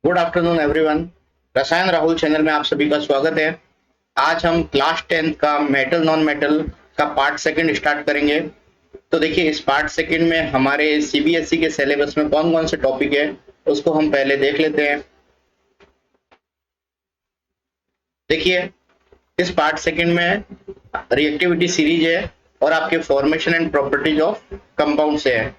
Good afternoon everyone. रसायन Rahul channel में आप सभी का स्वागत है। आज हम क्लास 10th का मेटल नॉन मेटल का पार्ट सेकंड स्टार्ट करेंगे। तो देखिए, इस पार्ट सेकंड में हमारे सीबीएसई के सिलेबस में कौन कौन से टॉपिक है उसको हम पहले देख लेते हैं। देखिए, इस पार्ट सेकंड में रिएक्टिविटी सीरीज है और आपके formation and properties of compound से है।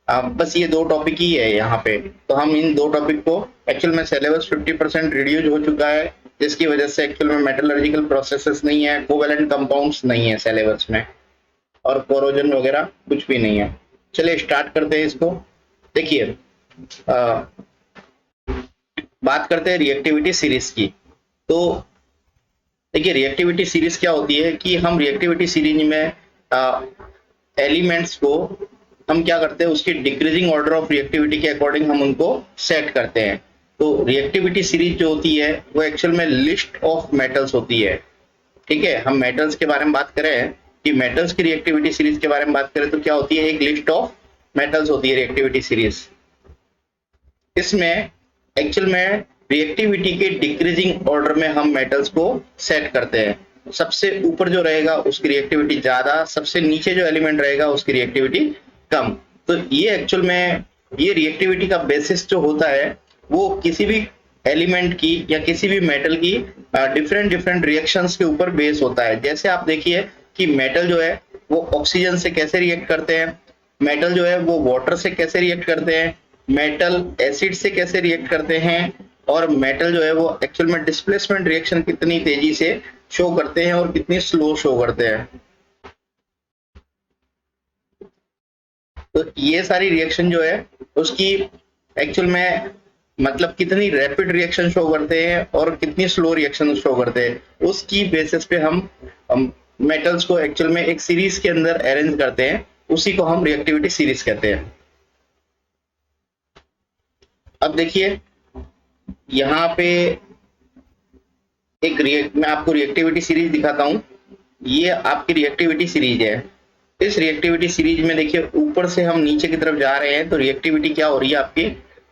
बस ये दो टॉपिक ही है यहाँ पे। तो हम इन दो टॉपिक को, एक्चुअल में सिलेबस 50% रिड्यूस हो चुका है, जिसकी वजह से एक्चुअल में मेटलर्जिकल प्रोसेसेस नहीं है, कोवेलेंट कंपाउंड्स नहीं है सिलेबस में, और कोरोजन वगैरह कुछ भी नहीं है। चलिए स्टार्ट करते हैं इसको। देखिए, बात करते हैं रिएक्टिविटी सीरीज की। तो देखिए, रिएक्टिविटी सीरीज क्या होती है कि हम रिएक्टिविटी सीरीज में एलिमेंट्स को हम क्या करते हैं, उसकी डिक्रीजिंग ऑर्डर ऑफ रिएक्टिविटी के अकॉर्डिंग हम उनको सेट करते हैं। तो रिएक्टिविटी सीरीज जो होती है वो एक्चुअल में लिस्ट ऑफ मेटल्स होती है। ठीक है, हम मेटल्स के बारे में बात करें कि मेटल्स की रिएक्टिविटी सीरीज के बारे में बात करें तो क्या होती है, एक लिस्ट ऑफ मेटल्स होती है रिएक्टिविटी सीरीज। इसमें एक्चुअल में रिएक्टिविटी के डिक्रीजिंग ऑर्डर में हम मेटल्स को सेट करते हैं। सबसे ऊपर जो रहेगा उसकी रिएक्टिविटी ज्यादा, सबसे नीचे जो एलिमेंट रहेगा उसकी रिएक्टिविटी कम। तो ये एक्चुअल में ये रिएक्टिविटी का बेसिस जो होता है वो किसी भी एलिमेंट की या किसी भी मेटल की डिफरेंट डिफरेंट रिएक्शंस के ऊपर बेस होता है। जैसे आप देखिए कि मेटल जो है वो ऑक्सीजन से कैसे रिएक्ट करते हैं, मेटल जो है वो वाटर से कैसे रिएक्ट करते हैं, मेटल एसिड से कैसे रिएक्ट करते हैं, और मेटल जो है वो एक्चुअल में डिस्प्लेसमेंट रिएक्शन कितनी तेजी से शो करते हैं और कितनी स्लो शो करते हैं। तो ये सारी रिएक्शन जो है उसकी एक्चुअल में मतलब कितनी रैपिड रिएक्शन शो करते हैं और कितनी स्लो रिएक्शन शो करते हैं, उसकी बेसिस पे हम मेटल्स को एक्चुअल में एक सीरीज के अंदर अरेंज करते हैं। उसी को हम रिएक्टिविटी सीरीज कहते हैं। अब देखिए, यहाँ पे मैं आपको रिएक्टिविटी सीरीज दिखाता हूँ। ये आपकी रिएक्टिविटी सीरीज है। इस रिएक्टिविटी सीरीज में देखिए, ऊपर से हम नीचे की तरफ जा रहे हैं तो रिएक्टिविटी क्या हो रही है, आपकी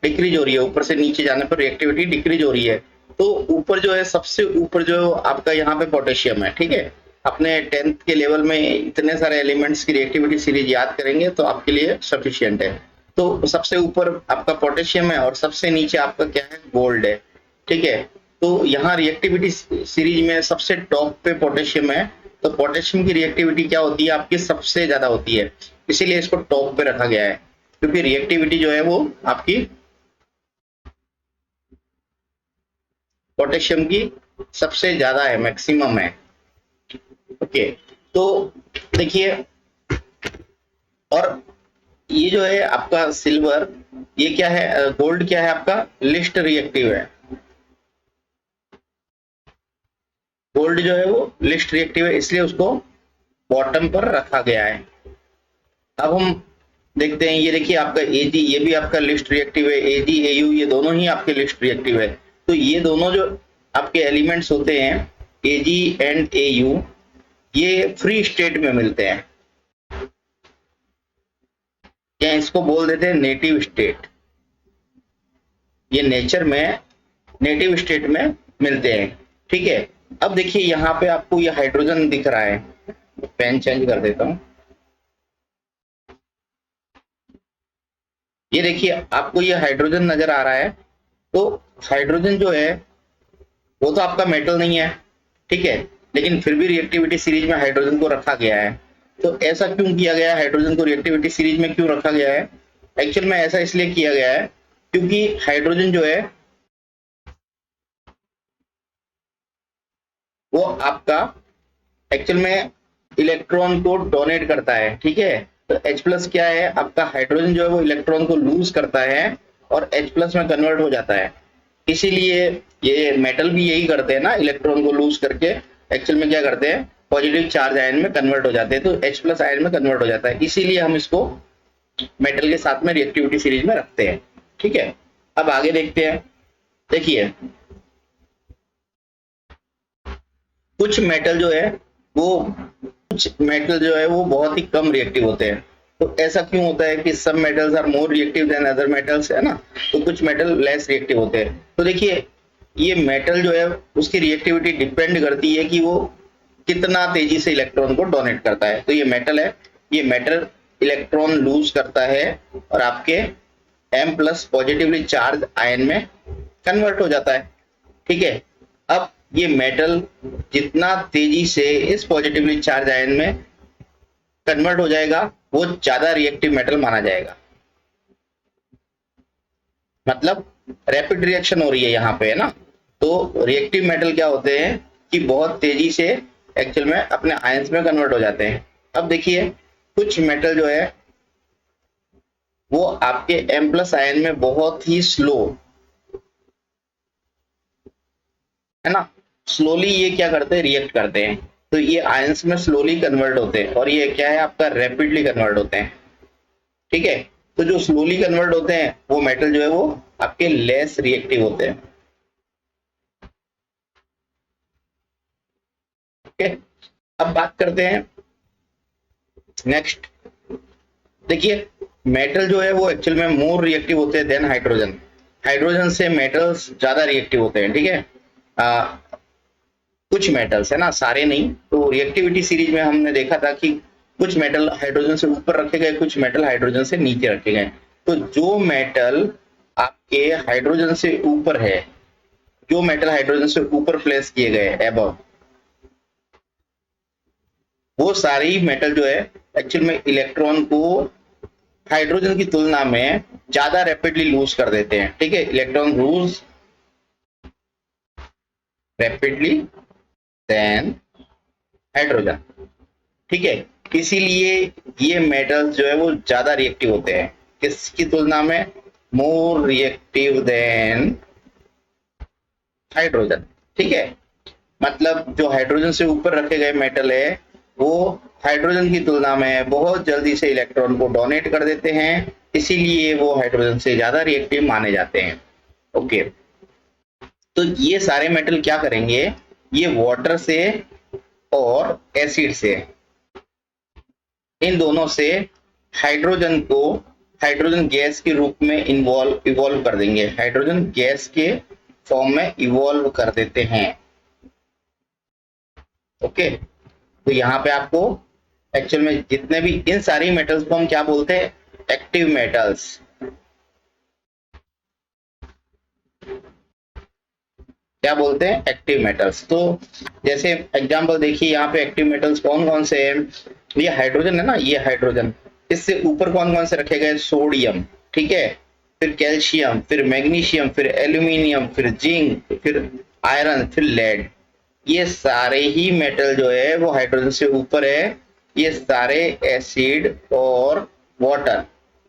डिक्रीज हो रही है। ऊपर से नीचे जाने पर रिएक्टिविटी डिक्रीज हो रही है। तो ऊपर जो है, सबसे ऊपर जो आपका यहाँ पे पोटेशियम है। ठीक है, अपने 10th के लेवल में इतने सारे एलिमेंट्स की रिएक्टिविटी सीरीज याद करेंगे तो आपके लिए सफिशियंट है। तो सबसे ऊपर आपका पोटेशियम है और सबसे नीचे आपका क्या है, गोल्ड है। ठीक है, तो यहाँ रिएक्टिविटी सीरीज में सबसे टॉप पे पोटेशियम है। तो पोटेशियम की रिएक्टिविटी क्या होती है, आपकी सबसे ज्यादा होती है, इसीलिए इसको टॉप पे रखा गया है, क्योंकि रिएक्टिविटी जो है वो आपकी पोटेशियम की सबसे ज्यादा है, मैक्सिमम है। ओके, तो देखिए, और ये जो है आपका सिल्वर, ये क्या है, गोल्ड क्या है आपका, लिस्ट रिएक्टिव है। गोल्ड जो है वो लिस्ट रिएक्टिव है, इसलिए उसको बॉटम पर रखा गया है। अब हम देखते हैं, ये देखिए आपका एजी, ये भी आपका लिस्ट रिएक्टिव है। एजी एयू ये दोनों ही आपके लिस्ट रिएक्टिव है। तो ये दोनों जो आपके एलिमेंट्स होते हैं, एजी एंड एयू, ये फ्री स्टेट में मिलते हैं, या इसको बोल देते हैं नेटिव स्टेट। ये नेचर में नेटिव स्टेट में मिलते हैं। ठीक है, अब देखिए यहाँ पे आपको ये हाइड्रोजन दिख रहा है। पेन चेंज कर देता हूं। ये देखिए आपको ये हाइड्रोजन नजर आ रहा है। तो हाइड्रोजन जो है वो तो आपका मेटल नहीं है, ठीक है, लेकिन फिर भी रिएक्टिविटी सीरीज में हाइड्रोजन को रखा गया है। तो ऐसा क्यों किया गया है, हाइड्रोजन को रिएक्टिविटी सीरीज में क्यों रखा गया है? एक्चुअल में ऐसा इसलिए किया गया है क्योंकि हाइड्रोजन जो है वो आपका एक्चुअल में इलेक्ट्रॉन को डोनेट करता है। ठीक है, तो H प्लस क्या है, आपका हाइड्रोजन जो है वो इलेक्ट्रॉन को लूज करता है और H प्लस में कन्वर्ट हो जाता है। इसीलिए ये मेटल भी यही करते हैं ना, इलेक्ट्रॉन को लूज करके एक्चुअल में क्या करते हैं, पॉजिटिव चार्ज आयन में कन्वर्ट हो जाते हैं, तो H प्लस आयन में कन्वर्ट हो जाता है। इसीलिए हम इसको मेटल के साथ में रिएक्टिविटी सीरीज में रखते हैं। ठीक है, अब आगे देखते हैं। देखिए, कुछ मेटल जो है वो बहुत ही कम रिएक्टिव होते हैं। तो ऐसा क्यों होता है कि सब metals are more reactive than other metals, है ना, तो कुछ मेटल लेस रिएक्टिव होते हैं। तो देखिए ये मेटल जो है उसकी रिएक्टिविटी डिपेंड करती है कि वो कितना तेजी से इलेक्ट्रॉन को डोनेट करता है। तो ये मेटल है, ये मेटल इलेक्ट्रॉन लूज करता है और आपके M+ पॉजिटिवली चार्ज आयन में कन्वर्ट हो जाता है। ठीक है, अब ये मेटल जितना तेजी से इस पॉजिटिवली चार्ज आयन में कन्वर्ट हो जाएगा वो ज्यादा रिएक्टिव मेटल माना जाएगा। मतलब रैपिड रिएक्शन हो रही है यहाँ पे, है ना। तो रिएक्टिव मेटल क्या होते हैं कि बहुत तेजी से एक्चुअल में अपने आयंस में कन्वर्ट हो जाते हैं। अब देखिए कुछ मेटल जो है वो आपके M+ आयन में बहुत ही स्लो, है ना, स्लोली ये क्या करते हैं, रिएक्ट करते हैं। तो ये आयंस में स्लोली कन्वर्ट होते हैं और ये क्या है आपका रैपिडली कन्वर्ट होते हैं। ठीक है, तो जो स्लोली कन्वर्ट होते हैं वो मेटल जो है वो आपके लेस रिएक्टिव होते हैं। ओके, अब बात करते हैं नेक्स्ट। देखिए मेटल जो है वो एक्चुअल में मोर रिएक्टिव होते हैं देन हाइड्रोजन। हाइड्रोजन से मेटल्स ज्यादा रिएक्टिव होते हैं। ठीक है, कुछ मेटल्स, है ना, सारे नहीं। तो रिएक्टिविटी सीरीज में हमने देखा था कि कुछ मेटल हाइड्रोजन से ऊपर रखे गए, कुछ मेटल हाइड्रोजन से नीचे रखे गए। तो जो मेटल आपके हाइड्रोजन से ऊपर है, जो मेटल हाइड्रोजन से ऊपर प्लेस किए गए एबव, वो सारी मेटल जो है एक्चुअल में इलेक्ट्रॉन को हाइड्रोजन की तुलना में ज्यादा रैपिडली लूज कर देते हैं। ठीक है, electron lose rapidly than hydrogen. ठीक है, इसीलिए ये मेटल्स जो है वो ज्यादा रिएक्टिव होते हैं, किसकी तुलना में, मोर रिएक्टिव देन हाइड्रोजन। ठीक है, मतलब जो हाइड्रोजन से ऊपर रखे गए मेटल है वो हाइड्रोजन की तुलना में बहुत जल्दी से इलेक्ट्रॉन को डोनेट कर देते हैं, इसीलिए वो हाइड्रोजन से ज्यादा रिएक्टिव माने जाते हैं। ओके, तो ये सारे मेटल क्या करेंगे, ये वाटर से और एसिड से, इन दोनों से हाइड्रोजन को हाइड्रोजन गैस के रूप में इवॉल्व कर देंगे, हाइड्रोजन गैस के फॉर्म में इवॉल्व कर देते हैं। ओके, तो यहाँ पे आपको एक्चुअल में जितने भी इन सारी मेटल्स को हम क्या बोलते हैं, एक्टिव मेटल्स। क्या बोलते हैं, एक्टिव मेटल्स। तो जैसे एग्जांपल देखिए यहाँ पे एक्टिव मेटल्स कौन कौन से हैं। ये हाइड्रोजन है ना, ये हाइड्रोजन, इससे ऊपर कौन कौन से रखे गए, सोडियम, ठीक है, फिर कैल्शियम, फिर मैग्नीशियम, फिर एल्यूमिनियम, फिर जिंक, फिर आयरन, फिर लेड। ये सारे ही मेटल जो है वो हाइड्रोजन से ऊपर है। ये सारे एसिड और वाटर,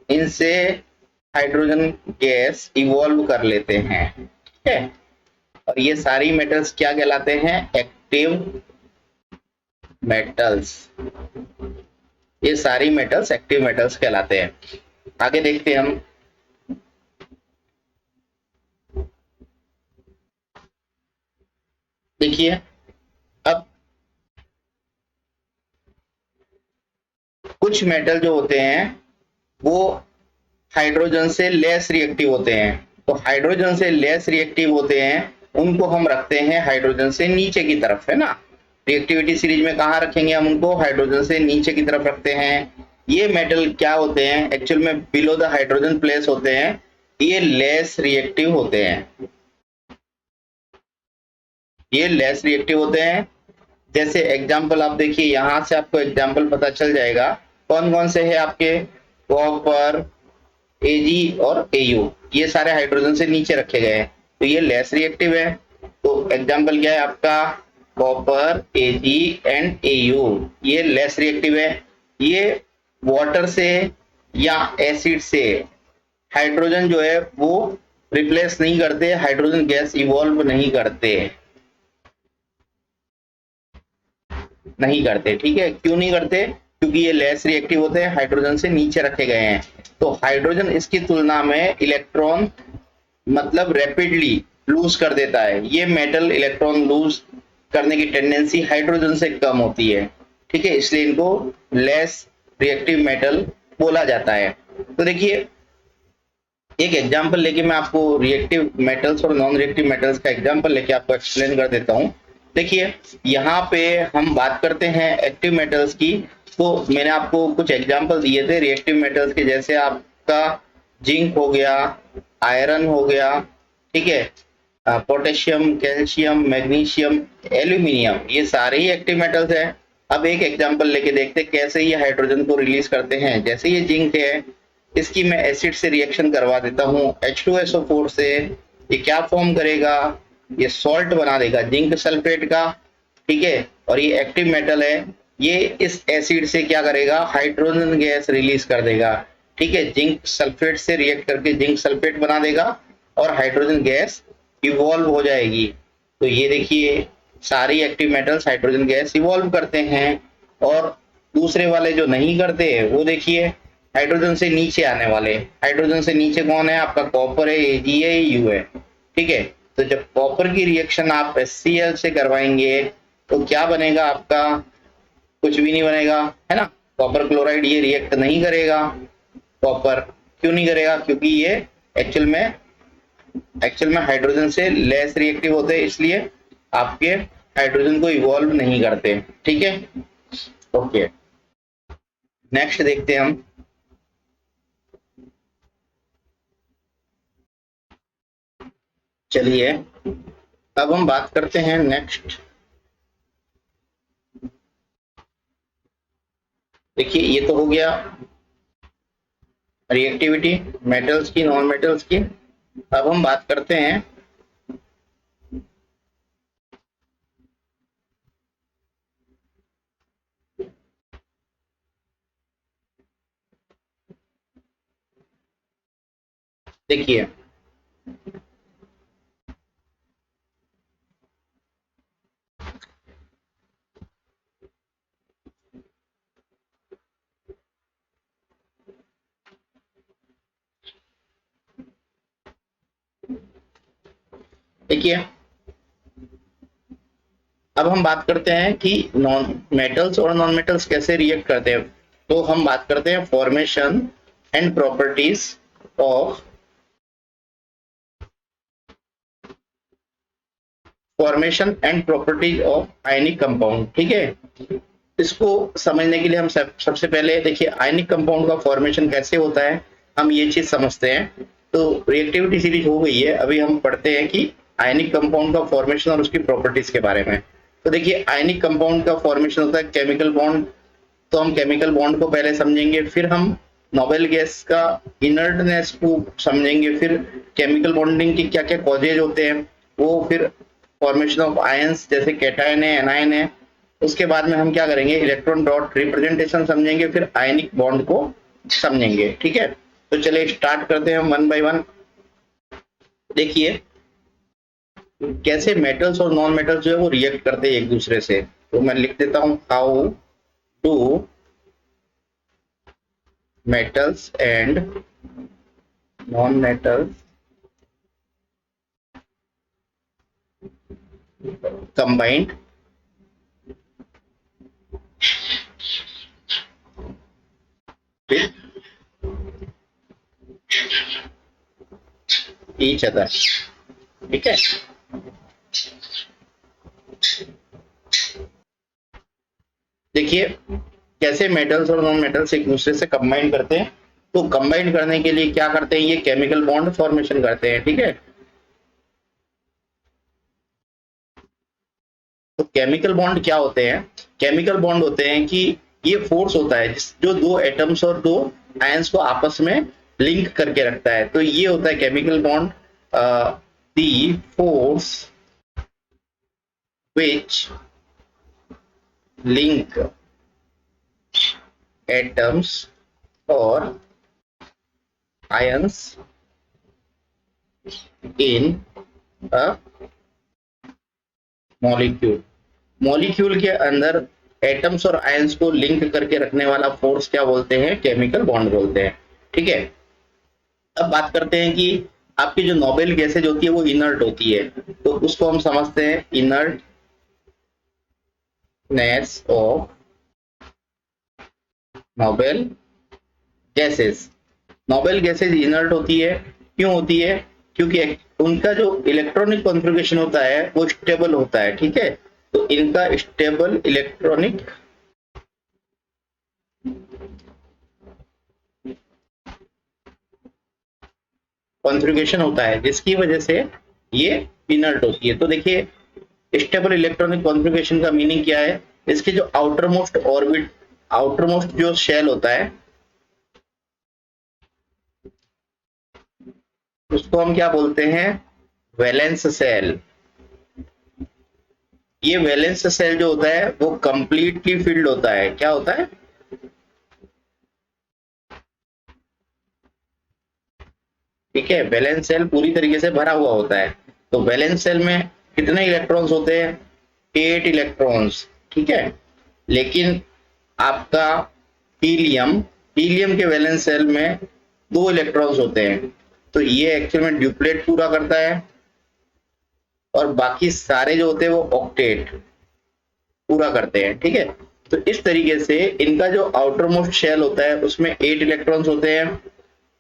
इनसे हाइड्रोजन गैस इवॉल्व कर लेते हैं। ठीक है, और ये सारी मेटल्स क्या कहलाते हैं, एक्टिव मेटल्स। ये सारी मेटल्स एक्टिव मेटल्स कहलाते हैं। आगे देखते हैं हम। देखिए अब कुछ मेटल जो होते हैं वो हाइड्रोजन से लेस रिएक्टिव होते हैं। तो हाइड्रोजन से लेस रिएक्टिव होते हैं, उनको हम रखते हैं हाइड्रोजन से नीचे की तरफ, है ना। रिएक्टिविटी सीरीज में कहाँ रखेंगे हम उनको, हाइड्रोजन से नीचे की तरफ रखते हैं। ये मेटल क्या होते हैं, एक्चुअल में बिलो द हाइड्रोजन प्लेस होते हैं, ये लेस रिएक्टिव होते हैं, ये लेस रिएक्टिव होते हैं। जैसे एग्जाम्पल आप देखिए, यहां से आपको एग्जाम्पल पता चल जाएगा कौन कौन से है आपके, कॉपर, Ag और Au, ये सारे हाइड्रोजन से नीचे रखे गए हैं, तो ये लेस रिएक्टिव है। तो एग्जाम्पल क्या है आपका, कॉपर, Ag एंड Au, ये लेस रिएक्टिव है। ये वाटर से या एसिड से हाइड्रोजन जो है वो रिप्लेस नहीं करते, हाइड्रोजन गैस इवॉल्व नहीं करते, ठीक है। क्यों नहीं करते, क्योंकि ये लेस रिएक्टिव होते हैं, हाइड्रोजन से नीचे रखे गए हैं। तो हाइड्रोजन इसकी तुलना में इलेक्ट्रॉन मतलब रैपिडली लूज कर देता है। ये मेटल इलेक्ट्रॉन लूज करने की टेंडेंसी हाइड्रोजन से कम होती है, ठीक है, इसलिए इनको लेस रिएक्टिव मेटल बोला जाता है। तो देखिए एक एग्जांपल लेके मैं आपको रिएक्टिव मेटल्स और नॉन रिएक्टिव मेटल्स का एग्जांपल लेके आपको एक्सप्लेन कर देता हूँ। देखिए यहाँ पे हम बात करते हैं एक्टिव मेटल्स की, तो मैंने आपको कुछ एग्जांपल दिए थे रिएक्टिव मेटल्स के, जैसे आपका जिंक हो गया, आयरन हो गया, ठीक है, पोटेशियम, कैल्शियम, मैग्नीशियम, एल्यूमिनियम, ये सारे ही एक्टिव मेटल्स है। अब एक एग्जांपल लेके देखते हैं कैसे ये हाइड्रोजन को रिलीज करते हैं। जैसे ये जिंक है, इसकी मैं एसिड से रिएक्शन करवा देता हूँ H2SO4 से, ये क्या फॉर्म करेगा, ये सॉल्ट बना देगा जिंक सल्फेट का, ठीक है, और ये एक्टिव मेटल है, ये इस एसिड से क्या करेगा, हाइड्रोजन गैस रिलीज कर देगा, ठीक है, जिंक सल्फेट से रिएक्ट करके जिंक सल्फेट बना देगा और हाइड्रोजन गैस इवॉल्व हो जाएगी। तो ये देखिए सारी active metals hydrogen gas evolve करते हैं। और दूसरे वाले जो नहीं करते वो देखिए हाइड्रोजन से नीचे आने वाले, हाइड्रोजन से नीचे कौन है, आपका कॉपर है, Ag है, U है, ठीक है। तो जब कॉपर की रिएक्शन आप HCl से करवाएंगे तो क्या बनेगा आपका, कुछ भी नहीं बनेगा, है ना, कॉपर क्लोराइड ये रिएक्ट नहीं करेगा। कॉपर क्यों नहीं करेगा, क्योंकि ये एक्चुअल में हाइड्रोजन से लेस रिएक्टिव होते हैं, इसलिए आपके हाइड्रोजन को इवॉल्व नहीं करते, ठीक है। ओके, नेक्स्ट देखते हैं हम। चलिए अब हम बात करते हैं नेक्स्ट। देखिए ये तो हो गया रिएक्टिविटी मेटल्स की, नॉन मेटल्स की। अब हम बात करते हैं देखिए देखिए अब हम बात करते हैं कि नॉन मेटल्स और नॉन मेटल्स कैसे रिएक्ट करते हैं। तो हम बात करते हैं formation and properties of ionic compound, ठीक है। इसको समझने के लिए हम सबसे पहले देखिए आयनिक कंपाउंड का फॉर्मेशन कैसे होता है, हम ये चीज समझते हैं। तो रिएक्टिविटी सीरीज हो गई है, अभी हम पढ़ते हैं कि आयनिक कंपाउंड का फॉर्मेशन और उसकी प्रॉपर्टीज के बारे में। तो देखिए आयनिक कंपाउंड का फॉर्मेशन होता है केमिकल बॉन्ड, तो हम केमिकल बॉन्ड को पहले समझेंगे, फिर हम नोबेल गैस का इनर्टनेस को समझेंगे, फिर केमिकल बॉन्डिंग के क्या क्या कॉजेज होते हैं वो, फिर फॉर्मेशन ऑफ आयंस जैसे कैटायन है, एनायन है। उसके बाद में हम क्या करेंगे, इलेक्ट्रॉन डॉट रिप्रेजेंटेशन समझेंगे, फिर आयनिक बॉन्ड को समझेंगे, ठीक है। तो चलिए स्टार्ट करते हैं वन बाय वन। देखिए कैसे मेटल्स और नॉन मेटल्स जो है वो रिएक्ट करते हैं एक दूसरे से। तो मैं लिख देता हूं how do metals and non-metals combined with each other, ठीक है। देखिए कैसे मेटल्स और नॉन मेटल्स एक दूसरे से कंबाइन करते हैं। तो कंबाइन करने के लिए क्या करते हैं, ये केमिकल बॉन्ड फॉर्मेशन करते हैं, ठीक है। तो केमिकल बॉन्ड क्या होते हैं, केमिकल बॉन्ड होते हैं कि ये फोर्स होता है जो दो एटम्स और दो आयंस को आपस में लिंक करके रखता है। तो ये होता है chemical bond, the force which link atoms or ions in a molecule। Molecule के अंदर एटम्स और आयंस को लिंक करके रखने वाला फोर्स क्या बोलते हैं, केमिकल बॉन्ड बोलते हैं, ठीक है। अब बात करते हैं कि आपकी जो नोबेल गैसेज होती है वो इनर्ट होती है, तो उसको हम समझते हैं inertness of noble gases, noble gases inert होती है। क्यों होती है? क्योंकि उनका जो इलेक्ट्रॉनिक कॉन्फ़िगरेशन होता है वो स्टेबल होता है, ठीक है। तो इनका स्टेबल इलेक्ट्रॉनिक कॉन्फ़िगरेशन होता है, जिसकी वजह से ये इनर्ट होती है। तो देखिए, स्टेबल इलेक्ट्रॉनिक कॉन्फ़िगरेशन का मीनिंग क्या है? इसके जो outer most orbit, outer most जो शेल होता है, उसको हम क्या बोलते हैं? Valence shell. ये वैलेंस सेल जो होता है वो कंप्लीटली फिल्ड होता है। क्या होता है? ठीक है, वैलेंस सेल पूरी तरीके से भरा हुआ होता है। तो वैलेंस सेल में कितने इलेक्ट्रॉन्स होते हैं? 8 इलेक्ट्रॉन्स, ठीक है। लेकिन आपका हीलियम, हीलियम के वैलेंस सेल में 2 इलेक्ट्रॉन्स होते हैं। तो ये एक्चुअल में ड्यूप्लेट पूरा करता है, और बाकी सारे जो होते हैं वो ऑक्टेट पूरा करते हैं, ठीक है। तो इस तरीके से इनका जो आउटर मोस्ट शेल होता है उसमें 8 इलेक्ट्रॉन्स होते हैं,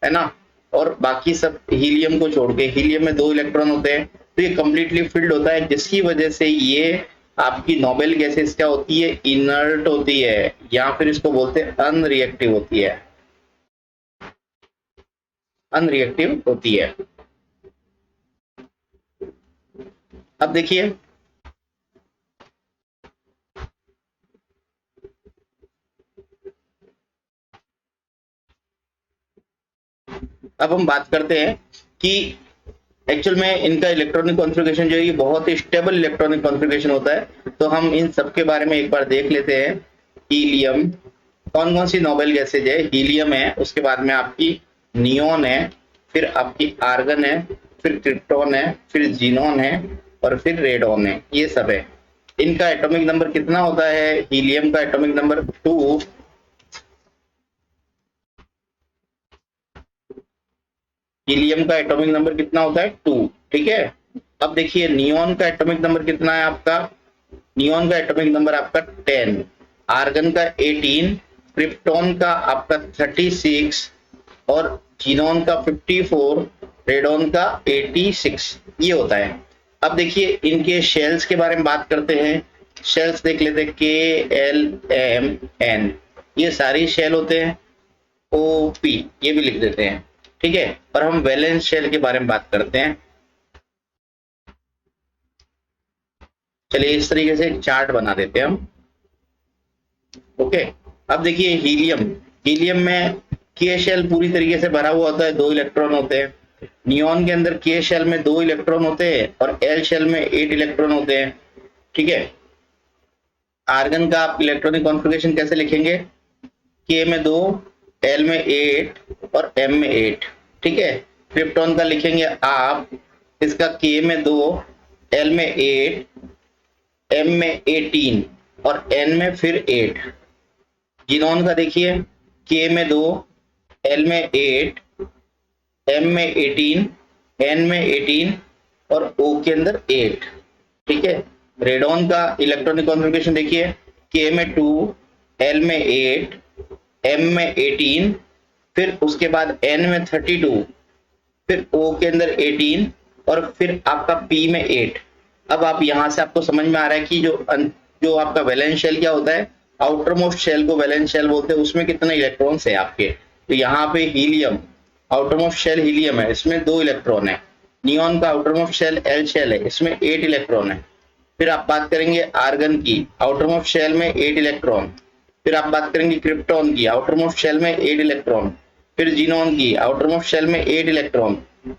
है ना। और बाकी सब हीलियम को छोड़ के, हीलियम में 2 इलेक्ट्रॉन होते हैं। तो ये कंप्लीटली फिल्ड होता है, जिसकी वजह से ये आपकी नोबेल गैसेस क्या होती है? इनर्ट होती है, या फिर इसको बोलते हैं अनरिएक्टिव होती है। अनरिएक्टिव होती है। अब देखिए, अब हम बात करते हैं कि एक्चुअल में इनका इलेक्ट्रॉनिक कॉन्फ़िगरेशन जो है ये बहुत ही स्टेबल इलेक्ट्रॉनिक कॉन्फ़िगरेशन होता है। तो हम इन सब के बारे में एक बार देख लेते हैं। हीलियम, कौन कौन सी नोबेल गैसेज है? हीलियम है, उसके बाद में आपकी नियोन है, फिर आपकी आर्गन है, फिर क्रिप्टॉन है, फिर जीनोन है, और फिर रेडॉन है। ये सब है। इनका एटॉमिक नंबर कितना होता है? हीलियम का एटॉमिक नंबर 2, हीलियम का एटॉमिक नंबर कितना होता है? 2, ठीक है। अब देखिए, नियोन का एटॉमिक नंबर कितना है आपका? नियोन का एटॉमिक नंबर आपका 10, आर्गन का 18, क्रिप्टॉन का आपका 36, और जीनोन का 54, रेडॉन का 86। ये होता है। अब देखिए, इनके शेल्स के बारे में बात करते हैं। शेल्स देख लेते हैं, KLMN, ये सारी शेल होते हैं। OP ये भी लिख देते हैं, ठीक है। और हम वैलेंस शेल के बारे में बात करते हैं। चलिए इस तरीके से एक चार्ट बना देते हैं हम। ओके, अब देखिए हीलियम, हीलियम में के शेल पूरी तरीके से भरा हुआ होता है, 2 इलेक्ट्रॉन होते हैं। नियोन के अंदर के शेल में 2 इलेक्ट्रॉन होते हैं, और एल शेल में 8 इलेक्ट्रॉन होते हैं, ठीक है। आर्गन का आप इलेक्ट्रॉनिक कॉन्फ़िगरेशन कैसे लिखेंगे? के में 2, एल में 8, और एम में 8, ठीक है। क्रिप्टॉन का लिखेंगे आप, इसका के में 2, एल में 8, एम में 18, और एन में फिर 8। जीनोन का देखिए, के में 2, एल में 8, एम में 18, एन में 18, और ओ के अंदर 8, ठीक है। रेडॉन का इलेक्ट्रॉनिक कॉन्फ़िगरेशन देखिए, के में 2, एल में 8, एम में 18, फिर उसके बाद एन में 32, फिर ओ के अंदर 18, और फिर आपका पी में 8। अब आप यहां से आपको समझ में आ रहा है कि जो आपका वैलेंस शेल क्या होता है? आउटर मोस्ट शेल को वैलेंस शेल बोलते हैं। उसमें कितने इलेक्ट्रॉन्स है आपके? तो यहाँ पे helium, outer most shell helium है, इसमें 2 इलेक्ट्रॉन है। नियोन का outer most shell L shell है, इसमें 8 इलेक्ट्रॉन है। फिर आप बात करेंगे आर्गन की, आउटर मोस्ट शेल में 8 इलेक्ट्रॉन। फिर आप बात करेंगे क्रिप्टॉन की, आउटर मोस्ट शेल में 8 इलेक्ट्रॉन। फिर जीनोन की, आउटर मोस्ट शेल में 8 इलेक्ट्रॉन।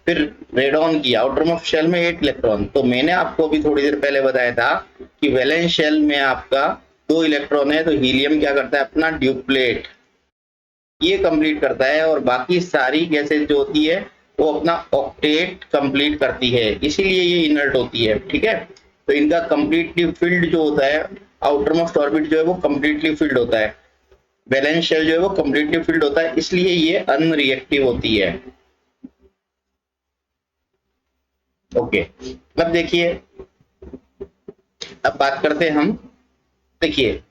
फिर रेडॉन की, आउटर मोस्ट शेल में 8 इलेक्ट्रॉन। तो मैंने आपको अभी थोड़ी देर पहले बताया था कि वैलेंस शेल में आपका 2 इलेक्ट्रॉन है, तो हीलियम क्या करता है? अपना ड्यूप्लेट ये कंप्लीट करता है, और बाकी सारी गैसेज जो होती है वो अपना ऑक्टेट कंप्लीट करती है, इसीलिए ये इनर्ट होती है, ठीक है। तो इनका कंप्लीटली फिल्ड जो होता है, आउटर मोस्ट ऑर्बिट जो है वो कंप्लीटली फिल्ड होता है। वैलेंस शेल जो है वो कंप्लीटली फिल्ड होता है, इसलिए ये अनरिएक्टिव होती है। ओके, अब देखिए, अब बात करते हैं हम। देखिए,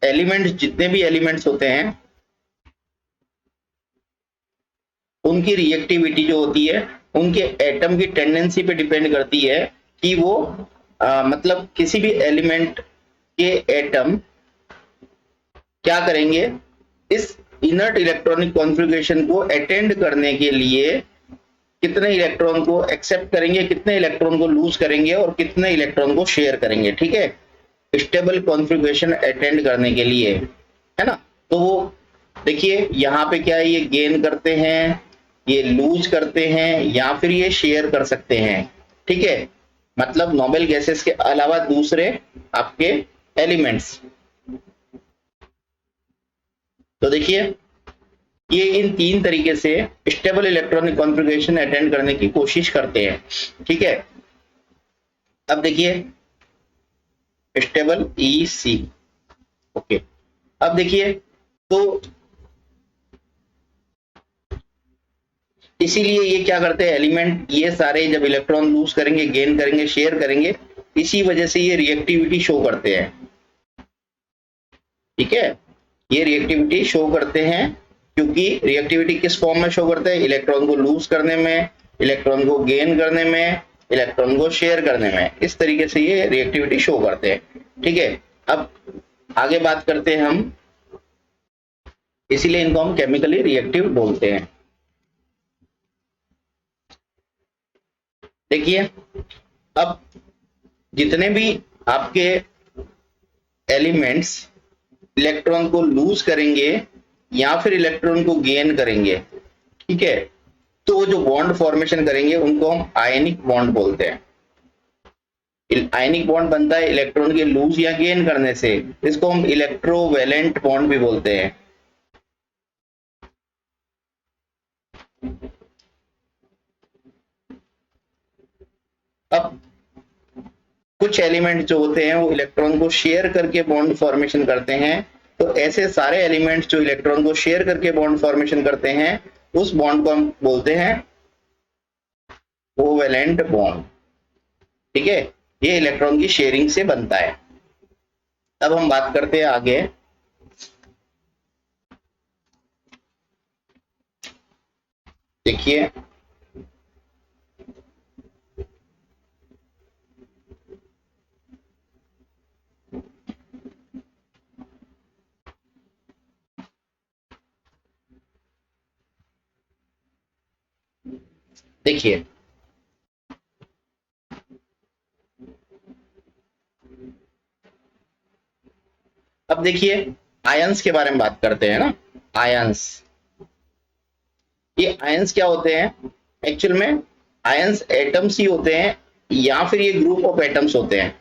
एलिमेंट्स, जितने भी एलिमेंट्स होते हैं, उनकी रिएक्टिविटी जो होती है उनके एटम की टेंडेंसी पे डिपेंड करती है कि वो मतलब किसी भी एलिमेंट के एटम क्या करेंगे, इस इनर्ट इलेक्ट्रॉनिक कॉन्फ़िगरेशन को अटेंड करने के लिए कितने इलेक्ट्रॉन को एक्सेप्ट करेंगे, कितने इलेक्ट्रॉन को लूज करेंगे और कितने इलेक्ट्रॉन को शेयर करेंगे। ठीक है, स्टेबल कॉन्फ़िगरेशन अटेंड करने के लिए, है ना। तो वो देखिए यहाँ पे क्या है, ये गेन करते हैं, ये लूज करते हैं, या फिर ये शेयर कर सकते हैं। ठीक है, मतलब नोबेल गैसेस के अलावा दूसरे आपके एलिमेंट्स। तो देखिए ये इन तीन तरीके से स्टेबल इलेक्ट्रॉनिक कॉन्फ़िगरेशन अटेंड करने की कोशिश करते हैं। ठीक है, अब देखिए स्टेबल EC। ओके, अब देखिए तो इसीलिए ये क्या करते हैं एलिमेंट, ये सारे जब इलेक्ट्रॉन लूज करेंगे, गेन करेंगे, शेयर करेंगे, इसी वजह से ये रिएक्टिविटी शो करते हैं। ठीक है, ये रिएक्टिविटी शो करते हैं, क्योंकि रिएक्टिविटी किस फॉर्म में शो करते हैं, इलेक्ट्रॉन को लूज करने में, इलेक्ट्रॉन को गेन करने में, इलेक्ट्रॉन को शेयर करने में, इस तरीके से ये रिएक्टिविटी शो करते हैं। ठीक है, अब आगे बात करते हैं हम, इसीलिए इनको हम केमिकली रिएक्टिव बोलते हैं। देखिए अब जितने भी आपके एलिमेंट्स इलेक्ट्रॉन को लूज करेंगे या फिर इलेक्ट्रॉन को गेन करेंगे, ठीक है, तो जो बॉन्ड फॉर्मेशन करेंगे उनको हम आयनिक बॉन्ड बोलते हैं। आयनिक बॉन्ड बनता है इलेक्ट्रॉन के लूज या गेन करने से, इसको हम इलेक्ट्रोवैलेंट बॉन्ड भी बोलते हैं। अब कुछ एलिमेंट जो होते हैं वो इलेक्ट्रॉन को शेयर करके बॉन्ड फॉर्मेशन करते हैं, तो ऐसे सारे एलिमेंट्स जो इलेक्ट्रॉन को शेयर करके बॉन्ड फॉर्मेशन करते हैं उस बॉन्ड को हम बोलते हैं कोवैलेंट बॉन्ड। ठीक है, ये इलेक्ट्रॉन की शेयरिंग से बनता है। अब हम बात करते हैं आगे, देखिए देखिए अब देखिए आयंस के बारे में बात करते हैं ना। आयंस, ये आयंस क्या होते हैं, एक्चुअल में आयंस एटम्स ही होते हैं या फिर ये ग्रुप ऑफ एटम्स होते हैं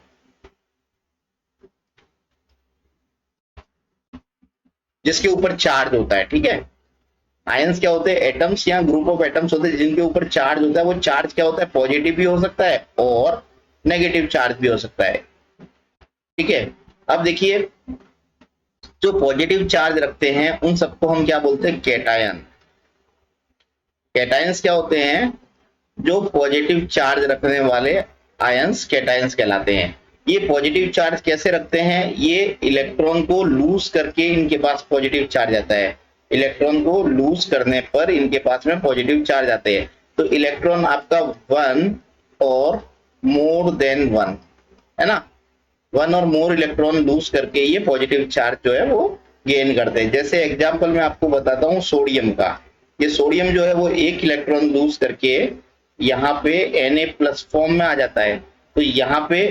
जिसके ऊपर चार्ज होता है। ठीक है, आयंस क्या होते हैं, एटम्स या ग्रुप ऑफ एटम्स होते हैं जिनके ऊपर चार्ज होता है। वो चार्ज क्या होता है, पॉजिटिव भी हो सकता है और नेगेटिव चार्ज भी हो सकता है। ठीक है, अब देखिए जो पॉजिटिव चार्ज रखते हैं उन सबको हम क्या बोलते हैं, कैटायन। कैटायंस क्या होते हैं, जो पॉजिटिव चार्ज रखने वाले आयंस कैटायंस कहलाते हैं। ये पॉजिटिव चार्ज कैसे रखते हैं, ये इलेक्ट्रॉन को लूज करके इनके पास पॉजिटिव चार्ज आता है। इलेक्ट्रॉन को लूज करने पर इनके पास में पॉजिटिव चार्ज आते हैं। तो इलेक्ट्रॉन आपका 1 और मोर देन 1 है ना, 1 और मोर इलेक्ट्रॉन लूज करके ये पॉजिटिव चार्ज जो है वो गेन करते हैं। जैसे एग्जांपल मैं आपको बताता हूँ सोडियम का, ये सोडियम जो है वो 1 इलेक्ट्रॉन लूज करके यहाँ पे Na+ फॉर्म में आ जाता है। तो यहाँ पे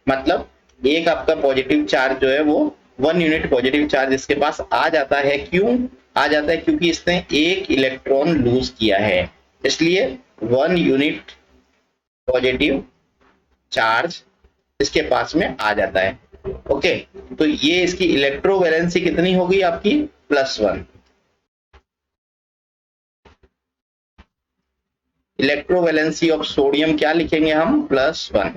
मतलब एक आपका पॉजिटिव चार्ज जो है वो 1 यूनिट पॉजिटिव चार्ज इसके पास आ जाता है। क्यों आ जाता है, क्योंकि इसने 1 इलेक्ट्रॉन लूज किया है, इसलिए 1 यूनिट पॉजिटिव चार्ज इसके पास में आ जाता है। ओके, तो ये इसकी इलेक्ट्रोवैलेंसी कितनी होगी आपकी, +1। इलेक्ट्रोवैलेंसी ऑफ सोडियम क्या लिखेंगे हम, +1,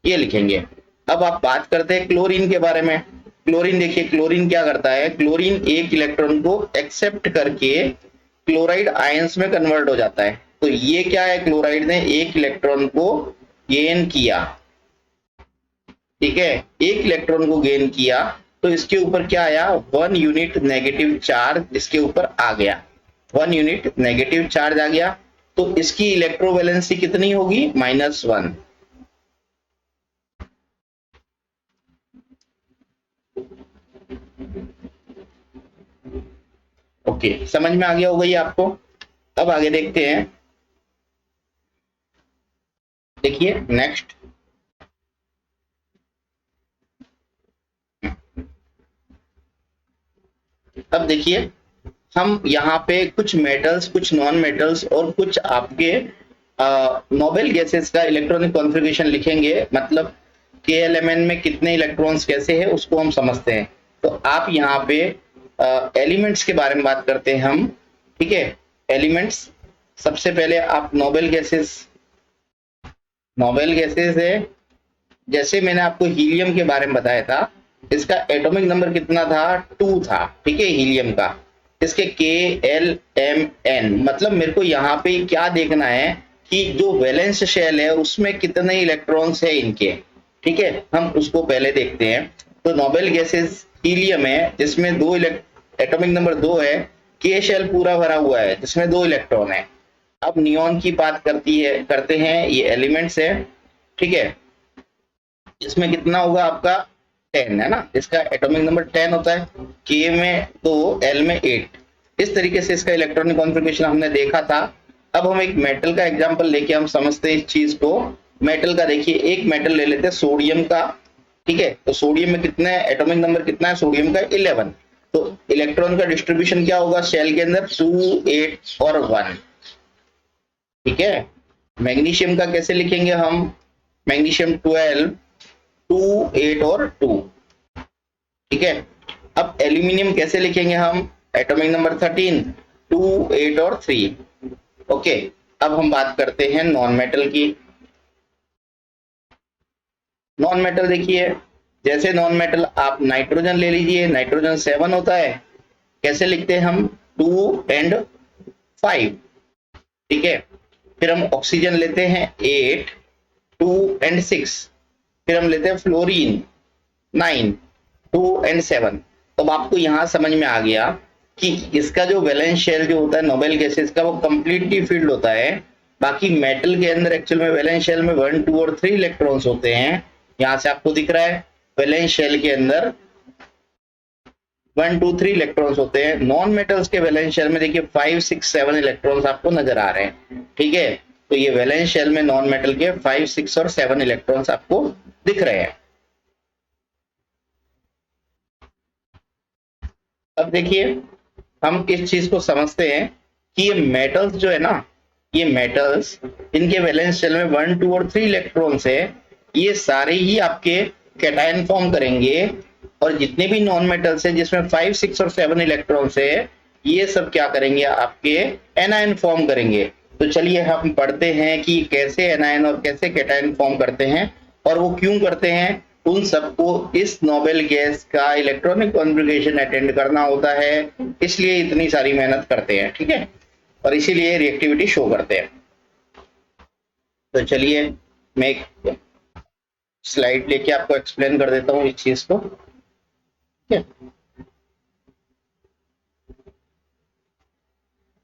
ये लिखेंगे। अब आप बात करते हैं क्लोरीन के बारे में। क्लोरीन देखिए, क्लोरीन क्या करता है, क्लोरीन 1 इलेक्ट्रॉन को एक्सेप्ट करके क्लोराइड आयंस में कन्वर्ट हो जाता है। तो ये क्या है, क्लोराइड ने 1 इलेक्ट्रॉन को गेन किया। ठीक है, 1 इलेक्ट्रॉन को गेन किया तो इसके ऊपर क्या आया, 1 यूनिट नेगेटिव चार्ज इसके ऊपर आ गया। 1 यूनिट नेगेटिव चार्ज आ गया, तो इसकी इलेक्ट्रोवैलेंसी कितनी होगी? -1। ओके, समझ में आ गया होगा ये आपको। अब आगे देखते हैं, देखिए नेक्स्ट। अब देखिए हम यहाँ पे कुछ मेटल्स, कुछ नॉन मेटल्स और कुछ आपके नोबेल गैसेस का इलेक्ट्रॉनिक कॉन्फ़िगरेशन लिखेंगे, मतलब KLMN में कितने इलेक्ट्रॉन्स कैसे है उसको हम समझते हैं। तो आप यहाँ पे एलिमेंट्स के बारे में बात करते हैं हम, ठीक है। एलिमेंट्स, सबसे पहले आप नोबेल गैसेस है, जैसे मैंने आपको हीलियम के बारे में बताया था, इसका एटॉमिक नंबर कितना था? 2 था, ठीक है, हीलियम का। इसके KLMN, मतलब मेरे को यहाँ पे क्या देखना है कि जो वैलेंस शेल है उसमें कितने इलेक्ट्रॉन्स है इनके, ठीक है, हम उसको पहले देखते हैं। तो नोबेल गैसेस हीलियम है जिसमें एटॉमिक नंबर 2 है, K शेल पूरा भरा हुआ है जिसमें 2 इलेक्ट्रॉन है। अब नियॉन की बात करते हैं, ये एलिमेंट्स है, ठीक है। इसमें कितना होगा आपका? 10 है ना, इसका एटॉमिक नंबर 10 होता है, K में 2, L में 8। इस तरीके से इसका इलेक्ट्रॉनिक कॉन्फ़िगरेशन हमने देखा था। अब हम एक मेटल का एग्जांपल लेके हम समझते हैं इस चीज को। मेटल का देखिए, एक मेटल ले लेते हैं सोडियम का, ठीक है। तो सोडियम में कितना है, एटॉमिक नंबर कितना है सोडियम का? 11। तो इलेक्ट्रॉन का डिस्ट्रीब्यूशन क्या होगा शेल के अंदर? 2, 8 और 1, ठीक है। मैग्नीशियम का कैसे लिखेंगे हम? मैग्नीशियम 12, 2, 8 और 2, ठीक है। अब एल्यूमिनियम कैसे लिखेंगे हम? एटॉमिक नंबर 13, 2, 8 और 3, ओके। अब हम बात करते हैं नॉन मेटल की। नॉन मेटल देखिए, जैसे नॉन मेटल आप नाइट्रोजन ले लीजिए, नाइट्रोजन 7 होता है, कैसे लिखते हैं हम? 2 and 5, ठीक है। फिर हम ऑक्सीजन लेते हैं 8, 2 and 6। फिर हम लेते हैं फ्लोरीन 9, 2 and 7। तो आपको यहां समझ में आ गया कि इसका जो वैलेंस शेल जो होता है नोबेल गैसेस का, वो कंप्लीटली फिल्ड होता है। बाकी मेटल के अंदर एक्चुअल में वैलेंस शेल में 1, 2 और 3 इलेक्ट्रॉन्स होते हैं। यहां से आपको दिख रहा है वैलेंस शेल के अंदर 1, 2, 3 इलेक्ट्रॉन्स होते हैं। नॉन मेटल्स के वैलेंस शेल में देखिए 5, 6, 7 इलेक्ट्रॉन्स आपको नजर आ रहे हैं, ठीक है। तो ये वैलेंस शेल में नॉन मेटल के 5, 6 और 7 इलेक्ट्रॉन्स आपको दिख रहे हैं। अब देखिए हम किस चीज को समझते हैं कि ये मेटल्स जो है ना, ये मेटल्स, इनके वैलेंस शेल में 1, 2 और 3 इलेक्ट्रॉन्स है, ये सारे ही आपके कैटायन फॉर्म करेंगे। और जितने भी नॉन मेटल्स है जिसमें 5, 6 और 7 इलेक्ट्रॉन्स है, ये सब क्या करेंगे? आपके एनायन फॉर्म करेंगे। तो चलिए हम पढ़ते हैं कि कैसे एनायन और कैसे कैटायन फॉर्म करते हैं और वो क्यों करते हैं। उन सबको इस नोबेल गैस का इलेक्ट्रॉनिक कॉन्फ़िगरेशन अटेंड करना होता है, इसलिए इतनी सारी मेहनत करते हैं, ठीक है, और इसीलिए रिएक्टिविटी शो करते हैं। तो चलिए मैं एक स्लाइड लेके आपको एक्सप्लेन कर देता हूँ इस चीज को, ठीक है।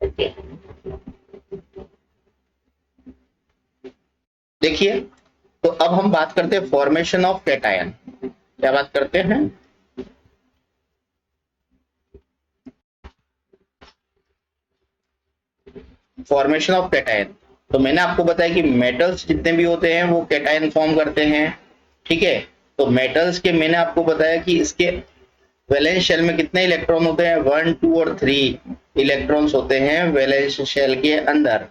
ओके, देखिए तो अब हम बात करते हैं फॉर्मेशन ऑफ कैटायन। क्या बात करते हैं? Formation of cation. तो मैंने आपको बताया कि मेटल्स जितने भी होते हैं वो कैटायन फॉर्म करते हैं, ठीक है। तो मेटल्स के मैंने आपको बताया कि इसके वैलेंस शेल में कितने इलेक्ट्रॉन होते हैं? 1, 2 और 3 इलेक्ट्रॉन्स होते हैं वैलेंस शेल के अंदर।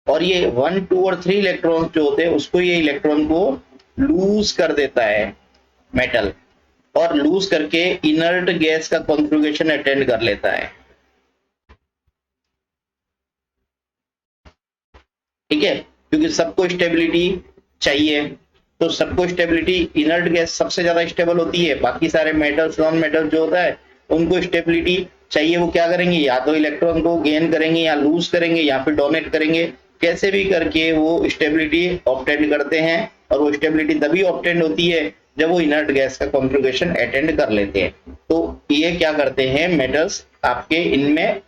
और ये 1, 2 और 3 इलेक्ट्रॉन्स जो होते हैं उसको, ये इलेक्ट्रॉन को लूज कर देता है मेटल, और लूज करके इनर्ट गैस का कॉन्फ़िगरेशन अटेंड कर लेता है, ठीक है। क्योंकि सबको स्टेबिलिटी चाहिए, तो सबको स्टेबिलिटी, इनर्ट गैस सबसे ज्यादा स्टेबल होती है। बाकी सारे मेटल्स, नॉन मेटल्स जो होता है उनको स्टेबिलिटी चाहिए। वो क्या करेंगे? या तो इलेक्ट्रॉन को गेन करेंगे या लूज करेंगे या फिर डोनेट करेंगे, कैसे भी करके वो स्टेबिलिटी ऑब्टेन करते हैं। और वो स्टेबिलिटी तभी ऑब्टेन होती है जब वो इनर्ट गैस का कॉन्फ़िगरेशन अटेंड कर लेते हैं। तो ये क्या करते हैं मेटल्स आपके, इनमें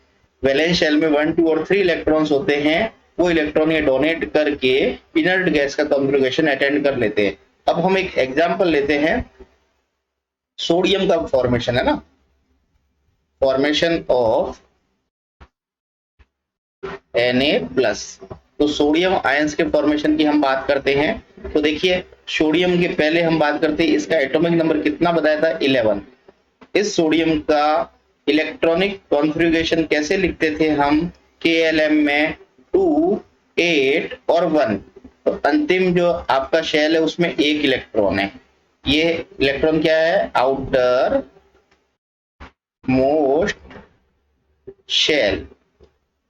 वैलेंस शेल में 1 2 और 3 इलेक्ट्रॉन्स होते हैं, वो इलेक्ट्रॉन ये डोनेट करके इनर्ट गैस का कॉन्फ़िगरेशन अटेंड कर लेते हैं। अब हम एक एग्जांपल लेते हैं, सोडियम का फॉर्मेशन है ना, फॉर्मेशन ऑफ Na+। तो सोडियम आयंस के फॉर्मेशन की हम बात करते हैं। तो देखिए सोडियम के पहले हम बात करते हैं, इसका एटॉमिक नंबर कितना बताया था, 11। इस सोडियम का इलेक्ट्रॉनिक कॉन्फ़िगरेशन कैसे लिखते थे हम, KLm में 2 8 और 1। तो अंतिम जो आपका शेल है उसमें एक इलेक्ट्रॉन है। ये इलेक्ट्रॉन क्या है, आउटर मोस्ट शेल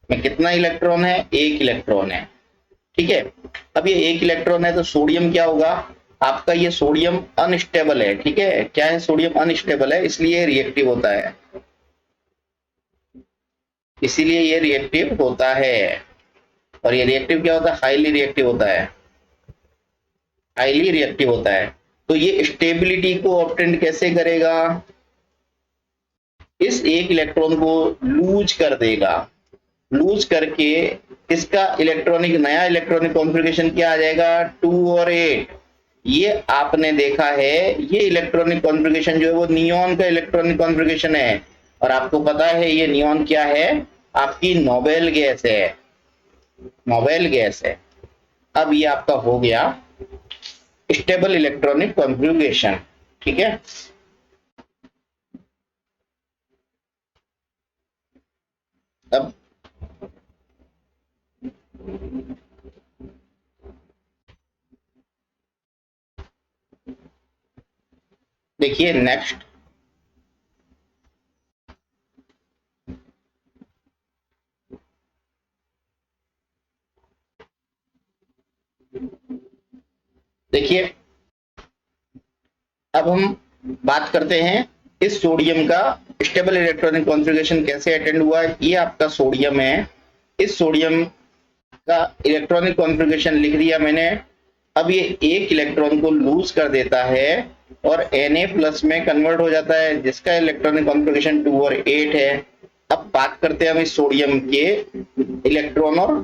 में कितना इलेक्ट्रॉन है, एक इलेक्ट्रॉन है। ठीक है, अब ये एक इलेक्ट्रॉन है तो सोडियम क्या होगा आपका, ये सोडियम अनस्टेबल है। ठीक है, क्या है, सोडियम अनस्टेबल है, इसलिए रिएक्टिव होता है, इसीलिए ये रिएक्टिव होता है। और ये रिएक्टिव क्या होता है, हाईली रिएक्टिव होता है, हाईली रिएक्टिव होता है। तो ये स्टेबिलिटी को ऑब्टेन कैसे करेगा, इस एक इलेक्ट्रॉन को लूज कर देगा, लूज करके इसका इलेक्ट्रॉनिक नया इलेक्ट्रॉनिक कॉन्फ़िगरेशन क्या आ जाएगा, 2 और 8। ये आपने देखा है, ये इलेक्ट्रॉनिक कॉन्फ़िगरेशन जो है वो नियॉन का इलेक्ट्रॉनिक कॉन्फ़िगरेशन है। और आपको पता है ये नियॉन क्या है, आपकी नोबेल गैस है, नोबेल गैस है। अब ये आपका हो गया स्टेबल इलेक्ट्रॉनिक कॉन्फ़िगरेशन। ठीक है, अब देखिए नेक्स्ट, देखिए अब हम बात करते हैं इस सोडियम का स्टेबल इलेक्ट्रॉनिक कॉन्फ़िगरेशन कैसे अटेंड हुआ है। ये आपका सोडियम है, इस सोडियम का इलेक्ट्रॉनिक कॉन्फ़िगरेशन लिख दिया मैंने। अब ये एक इलेक्ट्रॉन को लूज कर देता है और Na+ में कन्वर्ट हो जाता है, जिसका इलेक्ट्रॉनिक कॉन्फ़िगरेशन 2 और 8 है। अब बात करते हैं हम इस सोडियम के इलेक्ट्रॉन और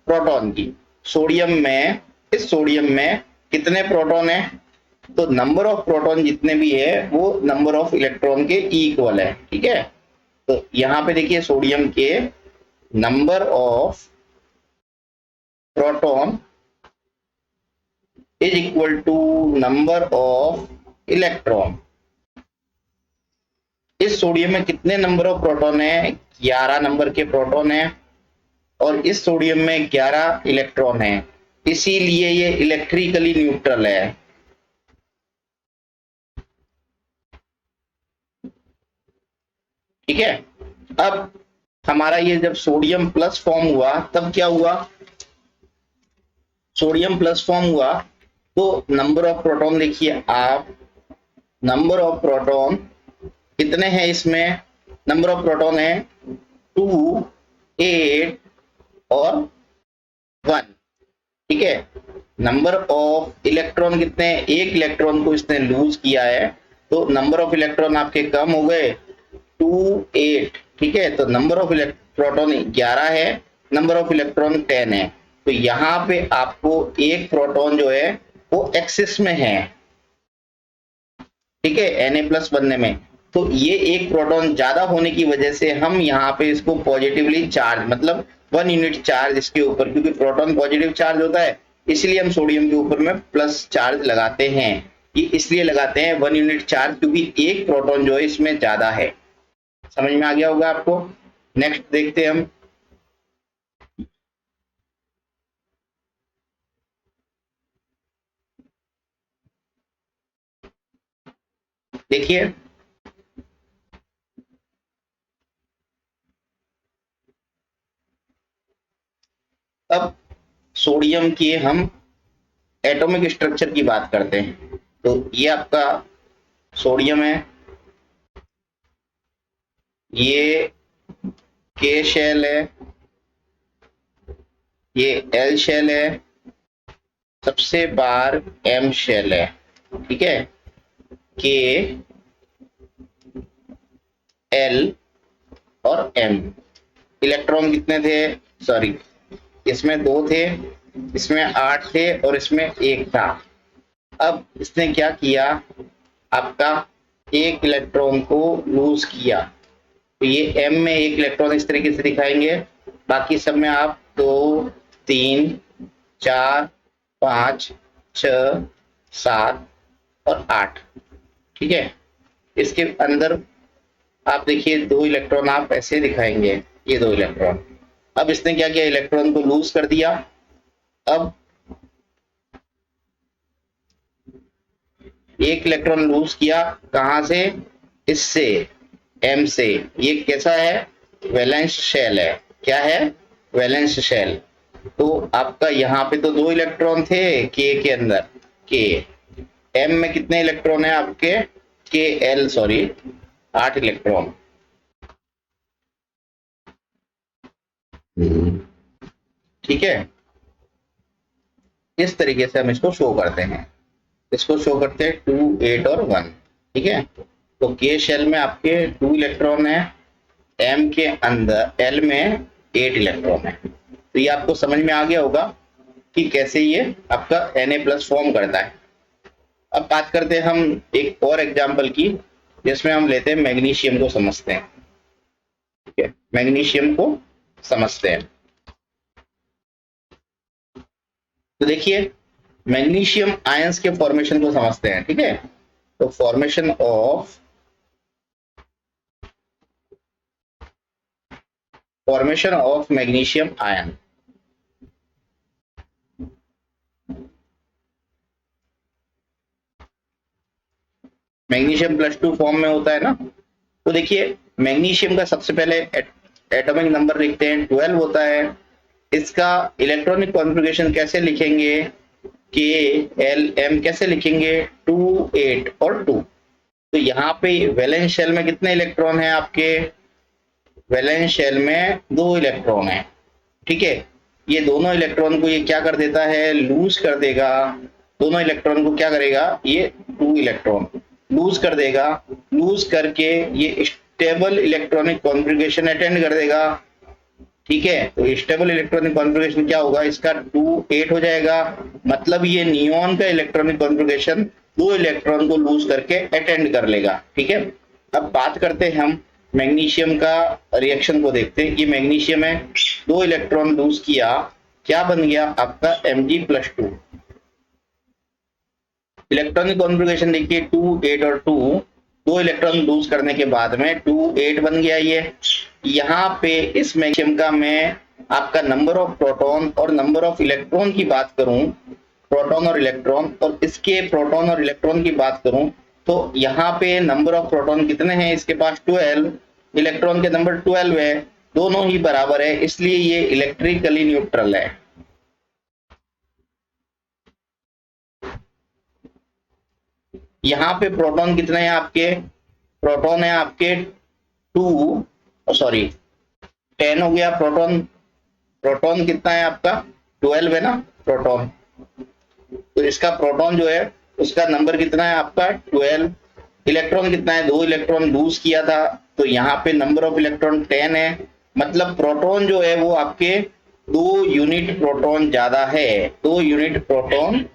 प्रोटॉन की। सोडियम में, इस सोडियम में कितने प्रोटॉन है, तो नंबर ऑफ प्रोटॉन जितने भी है वो नंबर ऑफ इलेक्ट्रॉन के इक्वल है। ठीक है, तो यहाँ पे देखिए सोडियम के number of proton is equal to number of electron. इस सोडियम में कितने नंबर ऑफ प्रोटॉन है, 11 नंबर के प्रोटॉन है, और इस सोडियम में 11 इलेक्ट्रॉन है, इसीलिए ये इलेक्ट्रिकली न्यूट्रल है। ठीक है, अब हमारा ये जब सोडियम प्लस फॉर्म हुआ तब क्या हुआ, सोडियम प्लस फॉर्म हुआ तो नंबर ऑफ प्रोटॉन देखिए आप, नंबर ऑफ प्रोटॉन कितने हैं इसमें, नंबर ऑफ प्रोटॉन है 2 8 और 1। ठीक है, नंबर ऑफ इलेक्ट्रॉन कितने हैं, एक इलेक्ट्रॉन को इसने लूज किया है तो नंबर ऑफ इलेक्ट्रॉन आपके कम हो गए, 2 8। ठीक है, तो नंबर ऑफ प्रोटॉन 11 है, नंबर ऑफ इलेक्ट्रॉन 10 है। तो यहाँ पे आपको एक प्रोटॉन जो है वो एक्सिस में है। ठीक है, Na+ बनने में, तो ये एक प्रोटॉन ज्यादा होने की वजह से हम यहाँ पे इसको पॉजिटिवली चार्ज, मतलब 1 यूनिट चार्ज इसके ऊपर, क्योंकि प्रोटॉन पॉजिटिव चार्ज होता है इसलिए हम सोडियम के ऊपर में प्लस चार्ज लगाते हैं। ये इसलिए लगाते हैं 1 यूनिट चार्ज क्योंकि एक प्रोटॉन जो है इसमें ज्यादा है। समझ में आ गया होगा आपको। नेक्स्ट देखते हैं हम, देखिए अब सोडियम की हम एटॉमिक स्ट्रक्चर की बात करते हैं। तो ये आपका सोडियम है, ये के शेल है, ये एल शेल है, सबसे बाहर एम शेल है। ठीक है, के एल और एम। इलेक्ट्रॉन कितने थे, सॉरी, इसमें 2 थे, इसमें 8 थे और इसमें 1 था। अब इसने क्या किया, आपका एक इलेक्ट्रॉन को लूज किया, तो ये एम में एक इलेक्ट्रॉन इस तरीके से दिखाएंगे, बाकी सब में आप 2, 3, 4, 5, 6, 7 और 8, ठीक है। इसके अंदर आप देखिए 2 इलेक्ट्रॉन आप ऐसे दिखाएंगे, ये 2 इलेक्ट्रॉन। अब इसने क्या किया, इलेक्ट्रॉन को लूज कर दिया। अब एक इलेक्ट्रॉन लूज किया, कहां से, इससे, एम से। ये कैसा है, वैलेंस शेल है। क्या है, वैलेंस शेल। तो आपका यहाँ पे तो 2 इलेक्ट्रॉन थे के अंदर, के। एम में कितने इलेक्ट्रॉन है आपके, के एल, सॉरी, 8 इलेक्ट्रॉन। ठीक है, इस तरीके से हम इसको शो करते हैं। इसको शो करते हैं 2, 8 और 1, ठीक है। तो के शेल में आपके 2 इलेक्ट्रॉन है, एम के अंदर एल में 8 इलेक्ट्रॉन है। तो ये आपको समझ में आ गया होगा कि कैसे ये आपका Na+ फॉर्म करता है। अब बात करते हैं हम एक और एग्जांपल की, जिसमें हम लेते हैं मैग्नीशियम को समझते हैं, ठीक है। मैग्नीशियम को समझते हैं। तो देखिए मैग्नीशियम आयंस के फॉर्मेशन को समझते हैं, ठीक है। तो formation of magnesium ion. Magnesium +2 form में होता है ना। तो देखिए मैग्नीशियम का सबसे पहले एटॉमिक नंबर लिखते हैं, 12 होता है। इसका इलेक्ट्रॉनिक कॉन्फ़िगरेशन कैसे लिखेंगे, KLM कैसे लिखेंगे, 2, 8 और 2। तो यहाँ पे वैलेंस शेल में कितने इलेक्ट्रॉन है आपके, वैलेंस शेल में 2 इलेक्ट्रॉन है, ठीक है। ये दोनों इलेक्ट्रॉन को ये क्या कर देता है, लूज कर देगा। दोनों इलेक्ट्रॉन को क्या करेगा, ये 2 इलेक्ट्रॉन लूज कर देगा। लूज करके ये स्टेबल इलेक्ट्रॉनिक कॉन्फ़िगरेशन अटेंड कर देगा, ठीक है। तो स्टेबल इलेक्ट्रॉनिक कॉन्फ़िगरेशन क्या होगा, इसका 2, 8 हो जाएगा। मतलब ये नियॉन का इलेक्ट्रॉनिक कॉन्फ़िगरेशन 2 इलेक्ट्रॉन को लूज करके अटेंड कर लेगा, ठीक है। अब बात करते हैं हम मैग्नीशियम का रिएक्शन को देखते हैं। ये मैग्नीशियम है, 2 इलेक्ट्रॉन लूज किया, क्या बन गया आपका Mg+2। इलेक्ट्रॉनिक कॉन्फ़िगरेशन देखिए 2, 8 और 2, 2 इलेक्ट्रॉन लूज करने के बाद में 2, 8 बन गया। ये यहाँ पे इस मैग्नीशियम का मैं आपका नंबर ऑफ प्रोटॉन और नंबर ऑफ इलेक्ट्रॉन की बात करूं, प्रोटॉन और इलेक्ट्रॉन, और इसके प्रोटॉन और इलेक्ट्रॉन की बात करूं, तो यहाँ पे नंबर ऑफ प्रोटॉन कितने हैं, इसके पास 12, इलेक्ट्रॉन के नंबर 12 है, दोनों ही बराबर है, इसलिए ये इलेक्ट्रिकली न्यूट्रल है। यहाँ पे प्रोटॉन कितने हैं आपके, प्रोटॉन है आपके 2, सॉरी 10 हो गया प्रोटॉन। प्रोटॉन कितना है आपका, 12 है ना प्रोटॉन। तो इसका प्रोटॉन जो है उसका नंबर कितना है आपका 12। इलेक्ट्रॉन कितना है, 2 इलेक्ट्रॉन लूज किया था, तो यहाँ पे नंबर ऑफ इलेक्ट्रॉन 10 है। मतलब प्रोटॉन जो है वो आपके 2 यूनिट प्रोटॉन ज्यादा है, 2 यूनिट प्रोटॉन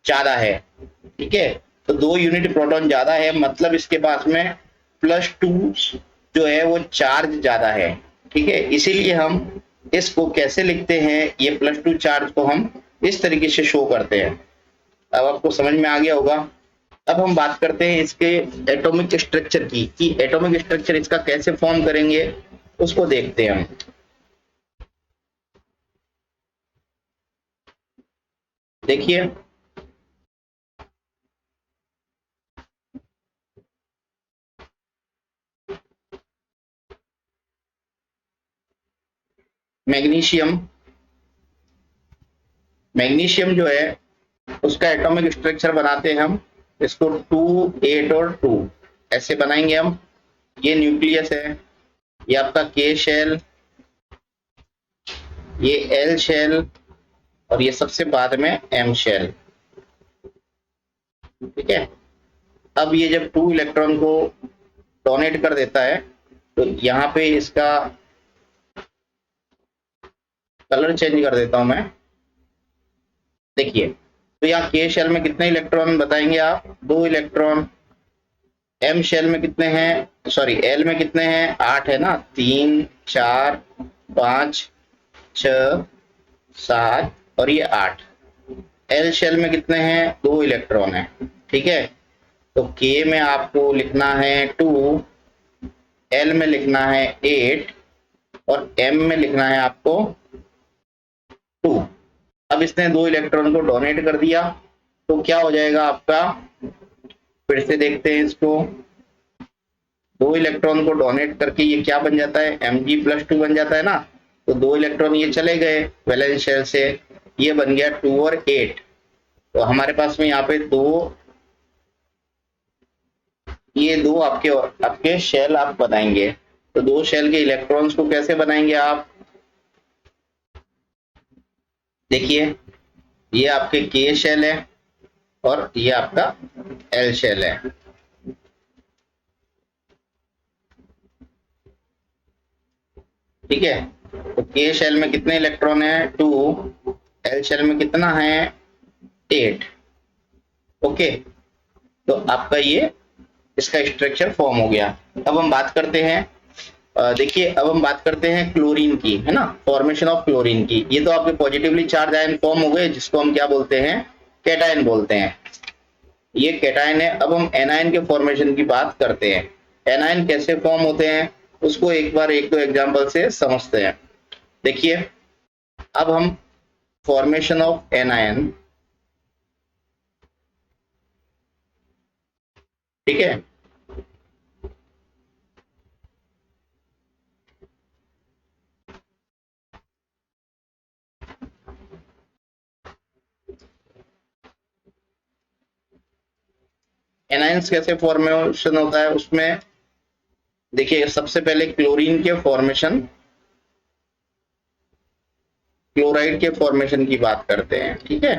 ज्यादा है, ठीक है। तो 2 यूनिट प्रोटॉन ज्यादा है, मतलब इसके पास में +2 जो है वो चार्ज ज्यादा है, ठीक है। इसीलिए हम इसको कैसे लिखते हैं, ये +2 चार्ज को हम इस तरीके से शो करते हैं। अब आपको समझ में आ गया होगा। अब हम बात करते हैं इसके एटॉमिक स्ट्रक्चर की, कि एटॉमिक स्ट्रक्चर इसका कैसे फॉर्म करेंगे, उसको देखते हैं हम। देखिए मैग्नीशियम, मैग्नीशियम जो है उसका एटॉमिक स्ट्रक्चर बनाते हैं हम, इसको 2, 8 और 2 ऐसे बनाएंगे हम। ये न्यूक्लियस है, ये आपका के शेल, ये एल शेल, और ये सबसे बाद में एम शेल, ठीक है। अब ये जब 2 इलेक्ट्रॉन को डोनेट कर देता है, तो यहाँ पे इसका कलर चेंज कर देता हूं मैं। देखिए, तो यहाँ के शेल में कितने इलेक्ट्रॉन बताएंगे आप? 2 इलेक्ट्रॉन। एम शेल में कितने हैं, सॉरी एल में कितने हैं? 8 है ना, 3 4 5 6 7 और ये 8। एल शेल में कितने हैं? 2 इलेक्ट्रॉन है। ठीक है, तो के में आपको लिखना है 2, एल में लिखना है 8 और एम में लिखना है आपको 2। अब इसने 2 इलेक्ट्रॉन को डोनेट कर दिया, तो क्या हो जाएगा आपका? फिर से देखते हैं इसको। 2 इलेक्ट्रॉन को डोनेट करके ये क्या बन जाता है? Mg+2 बन जाता है ना। तो 2 इलेक्ट्रॉन ये चले गए वैलेंस शेल से, ये बन गया 2 और 8। तो हमारे पास में यहाँ पे ये दो आपके आपके शेल आप बनाएंगे। तो 2 शेल के इलेक्ट्रॉन्स को कैसे बनाएंगे आप? देखिए, ये आपके के शेल है और ये आपका एल शेल है। ठीक है, तो के शेल में कितने इलेक्ट्रॉन है? 2। एल शेल में कितना है? 8। ओके, तो आपका ये इसका स्ट्रक्चर फॉर्म हो गया। अब हम बात करते हैं, देखिए अब हम बात करते हैं क्लोरीन की, है ना, फॉर्मेशन ऑफ क्लोरीन की। ये तो आपके पॉजिटिवली चार्ज आयन फॉर्म हो गए, जिसको हम क्या बोलते हैं? कैटायन बोलते हैं। ये कैटायन है। अब हम एनायन के फॉर्मेशन की बात करते हैं। एनायन कैसे फॉर्म होते हैं उसको एक बार एक दो एग्जांपल से समझते हैं। देखिए, अब हम फॉर्मेशन ऑफ एनायन, ठीक है, एनायंस कैसे फॉर्मेशन होता है उसमें देखिए, सबसे पहले क्लोरीन के फॉर्मेशन, क्लोराइड के फॉर्मेशन की बात करते हैं। ठीक है,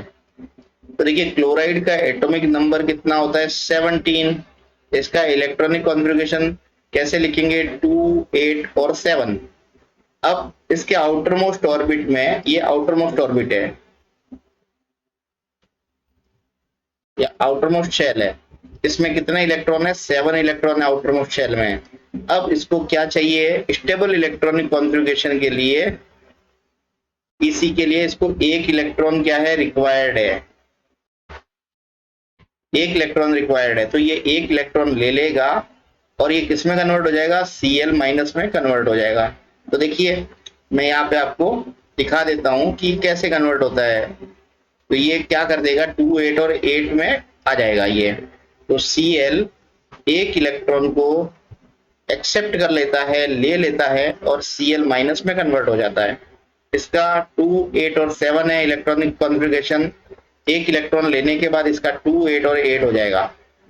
तो देखिए क्लोराइड का एटॉमिक नंबर कितना होता है? 17। इसका इलेक्ट्रॉनिक कॉन्फ़िगरेशन कैसे लिखेंगे? 2 8 और 7। अब इसके आउटर मोस्ट ऑर्बिट में, ये आउटर मोस्ट ऑर्बिट है या आउटर मोस्ट शेल है, इसमें कितने इलेक्ट्रॉन है? 7 इलेक्ट्रॉन है आउटर मोस्ट शेल में। अब इसको क्या चाहिए? स्टेबल इलेक्ट्रॉनिक कॉन्फ़िगरेशन के लिए, इसी के लिए इसको एक इलेक्ट्रॉन क्या है? रिक्वायर्ड है। एक इलेक्ट्रॉन रिक्वायर्ड है, तो ये एक इलेक्ट्रॉन ले लेगा और ये किस में कन्वर्ट हो जाएगा? Cl माइनस में कन्वर्ट हो जाएगा। तो देखिए, मैं यहाँ पे आपको दिखा देता हूं कि कैसे कन्वर्ट होता है। तो ये क्या कर देगा? 2 8 और 8 में आ जाएगा ये। तो Cl एक इलेक्ट्रॉन को एक्सेप्ट कर लेता है, ले लेता है और Cl माइनस में कन्वर्ट हो जाता है। इसका 2 8 और 7 है इलेक्ट्रॉनिक कॉन्फ़िगरेशन। एक इलेक्ट्रॉन लेने के बाद इसका 2 8 और 8 हो जाएगा।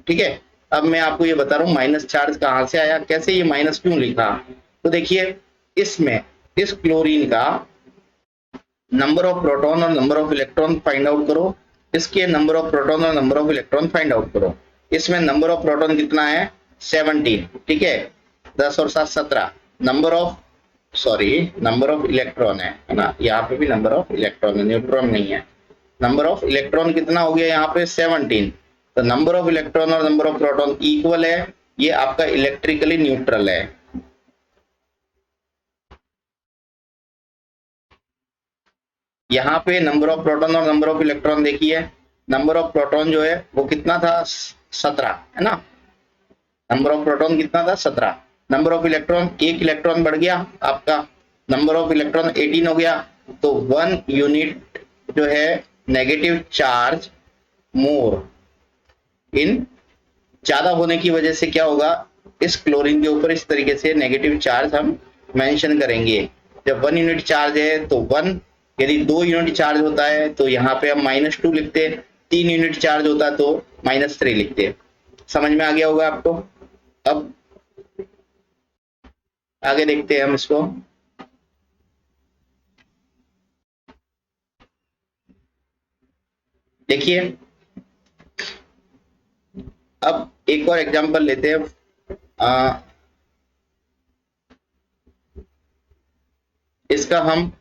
ठीक है, अब मैं आपको ये बता रहा हूँ माइनस चार्ज कहाँ से आया, कैसे ये माइनस क्यों लिखा। तो देखिए, इसमें इस क्लोरीन का नंबर ऑफ प्रोटॉन और number of electron find out करो। इसके नंबर ऑफ प्रोटॉन और number of electron find out करो। इसमें नंबर ऑफ प्रोटॉन कितना है? 17। ठीक है, 10 और 7 17। Number of, sorry, number of electron है ना, यहाँ पे भी नंबर ऑफ इलेक्ट्रॉन है, न्यूट्रॉन नहीं है। नंबर ऑफ इलेक्ट्रॉन कितना हो गया यहाँ पे? 17। तो नंबर ऑफ इलेक्ट्रॉन और नंबर ऑफ प्रोटॉन इक्वल है, ये आपका इलेक्ट्रिकली न्यूट्रल है। यहाँ पे नंबर ऑफ प्रोटॉन और नंबर ऑफ इलेक्ट्रॉन देखिए, नंबर ऑफ प्रोटॉन जो है वो कितना था? 17 है ना। नंबर ऑफ प्रोटॉन कितना था? 17। नंबर ऑफ इलेक्ट्रॉन, एक इलेक्ट्रॉन बढ़ गया आपका, नंबर ऑफ इलेक्ट्रॉन 18 हो गया। तो 1 यूनिट जो है नेगेटिव चार्ज मोर इन, ज्यादा होने की वजह से क्या होगा? इस क्लोरीन के ऊपर इस तरीके से नेगेटिव चार्ज हम मेंशन करेंगे। जब 1 यूनिट चार्ज है तो 1, यदि 2 यूनिट चार्ज होता है तो यहाँ पे हम -2 लिखते, 3 यूनिट चार्ज होता तो -3 लिखते। समझ में आ गया होगा आपको। अब आगे देखते हैं हम इसको। देखिए, अब एक और एग्जांपल लेते हैं। इसका हम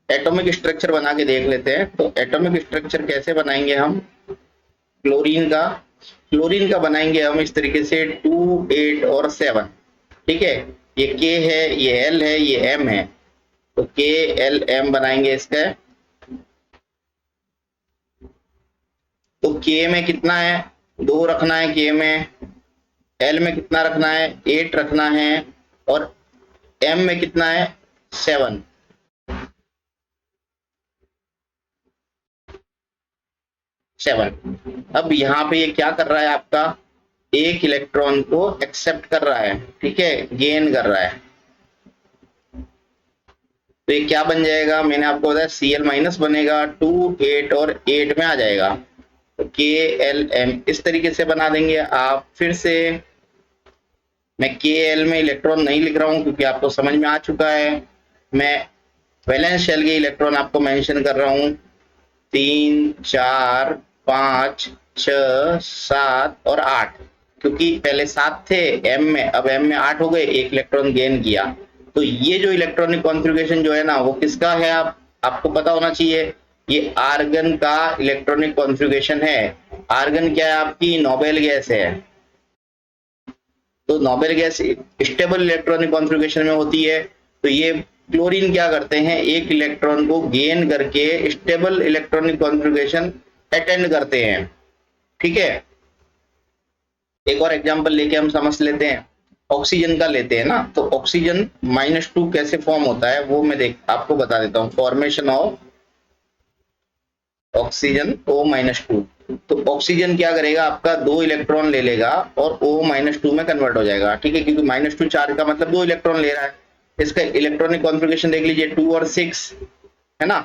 एटॉमिक स्ट्रक्चर बना के देख लेते हैं। तो एटॉमिक स्ट्रक्चर कैसे बनाएंगे हम क्लोरीन का बनाएंगे हम इस तरीके से 2, 8 और 7। ठीक है, ये K है, ये L है, ये M है, तो KLM बनाएंगे इसका। तो K में कितना है, 2 रखना है K में, L में कितना रखना है, 8 रखना है, और M में कितना है, 7। अब यहाँ पे ये क्या कर रहा है, आपका एक इलेक्ट्रॉन को एक्सेप्ट कर रहा है, ठीक है, गेन कर रहा है। तो ये क्या बन जाएगा, मैंने आपको बताया Cl माइनस बनेगा, 2, 8 और 8 में आ जाएगा, तो KLM इस तरीके से बना देंगे आप। फिर से मैं KL में इलेक्ट्रॉन नहीं लिख रहा हूं क्योंकि आपको समझ में आ चुका है। मैं वैलेंस शेल के इलेक्ट्रॉन आपको मेंशन कर रहा हूं, 3, 4, 5, 6, 7 और 8, क्योंकि पहले 7 थे M में, अब M में 8 हो गए, एक इलेक्ट्रॉन गेन किया। तो ये जो इलेक्ट्रॉनिक कॉन्फ़िगरेशन जो है ना, वो किसका है, आपको पता होना चाहिए, ये आर्गन का इलेक्ट्रॉनिक कॉन्फ़िगरेशन है। आर्गन क्या है, आपकी नोबेल गैस है। तो noble gas stable electronic configuration में होती है। तो ये क्लोरीन क्या करते हैं, एक इलेक्ट्रॉन को गेन करके स्टेबल इलेक्ट्रॉनिक कॉन्फ़िगरेशन अटेंड करते हैं। ठीक है, एक और एग्जांपल लेके हम समझ लेते हैं। ऑक्सीजन का लेते हैं ना, तो ऑक्सीजन -2 कैसे फॉर्म होता है वो मैं आपको बता देता हूँ। Formation of oxygen O-2। तो ऑक्सीजन क्या करेगा, आपका 2 इलेक्ट्रॉन ले लेगा और O-2 में कन्वर्ट हो जाएगा। ठीक है, क्योंकि -2 चार्ज का मतलब 2 इलेक्ट्रॉन ले रहा है। इसका इलेक्ट्रॉनिक कॉन्फ़िगरेशन देख लीजिए, 2 और 6 है ना।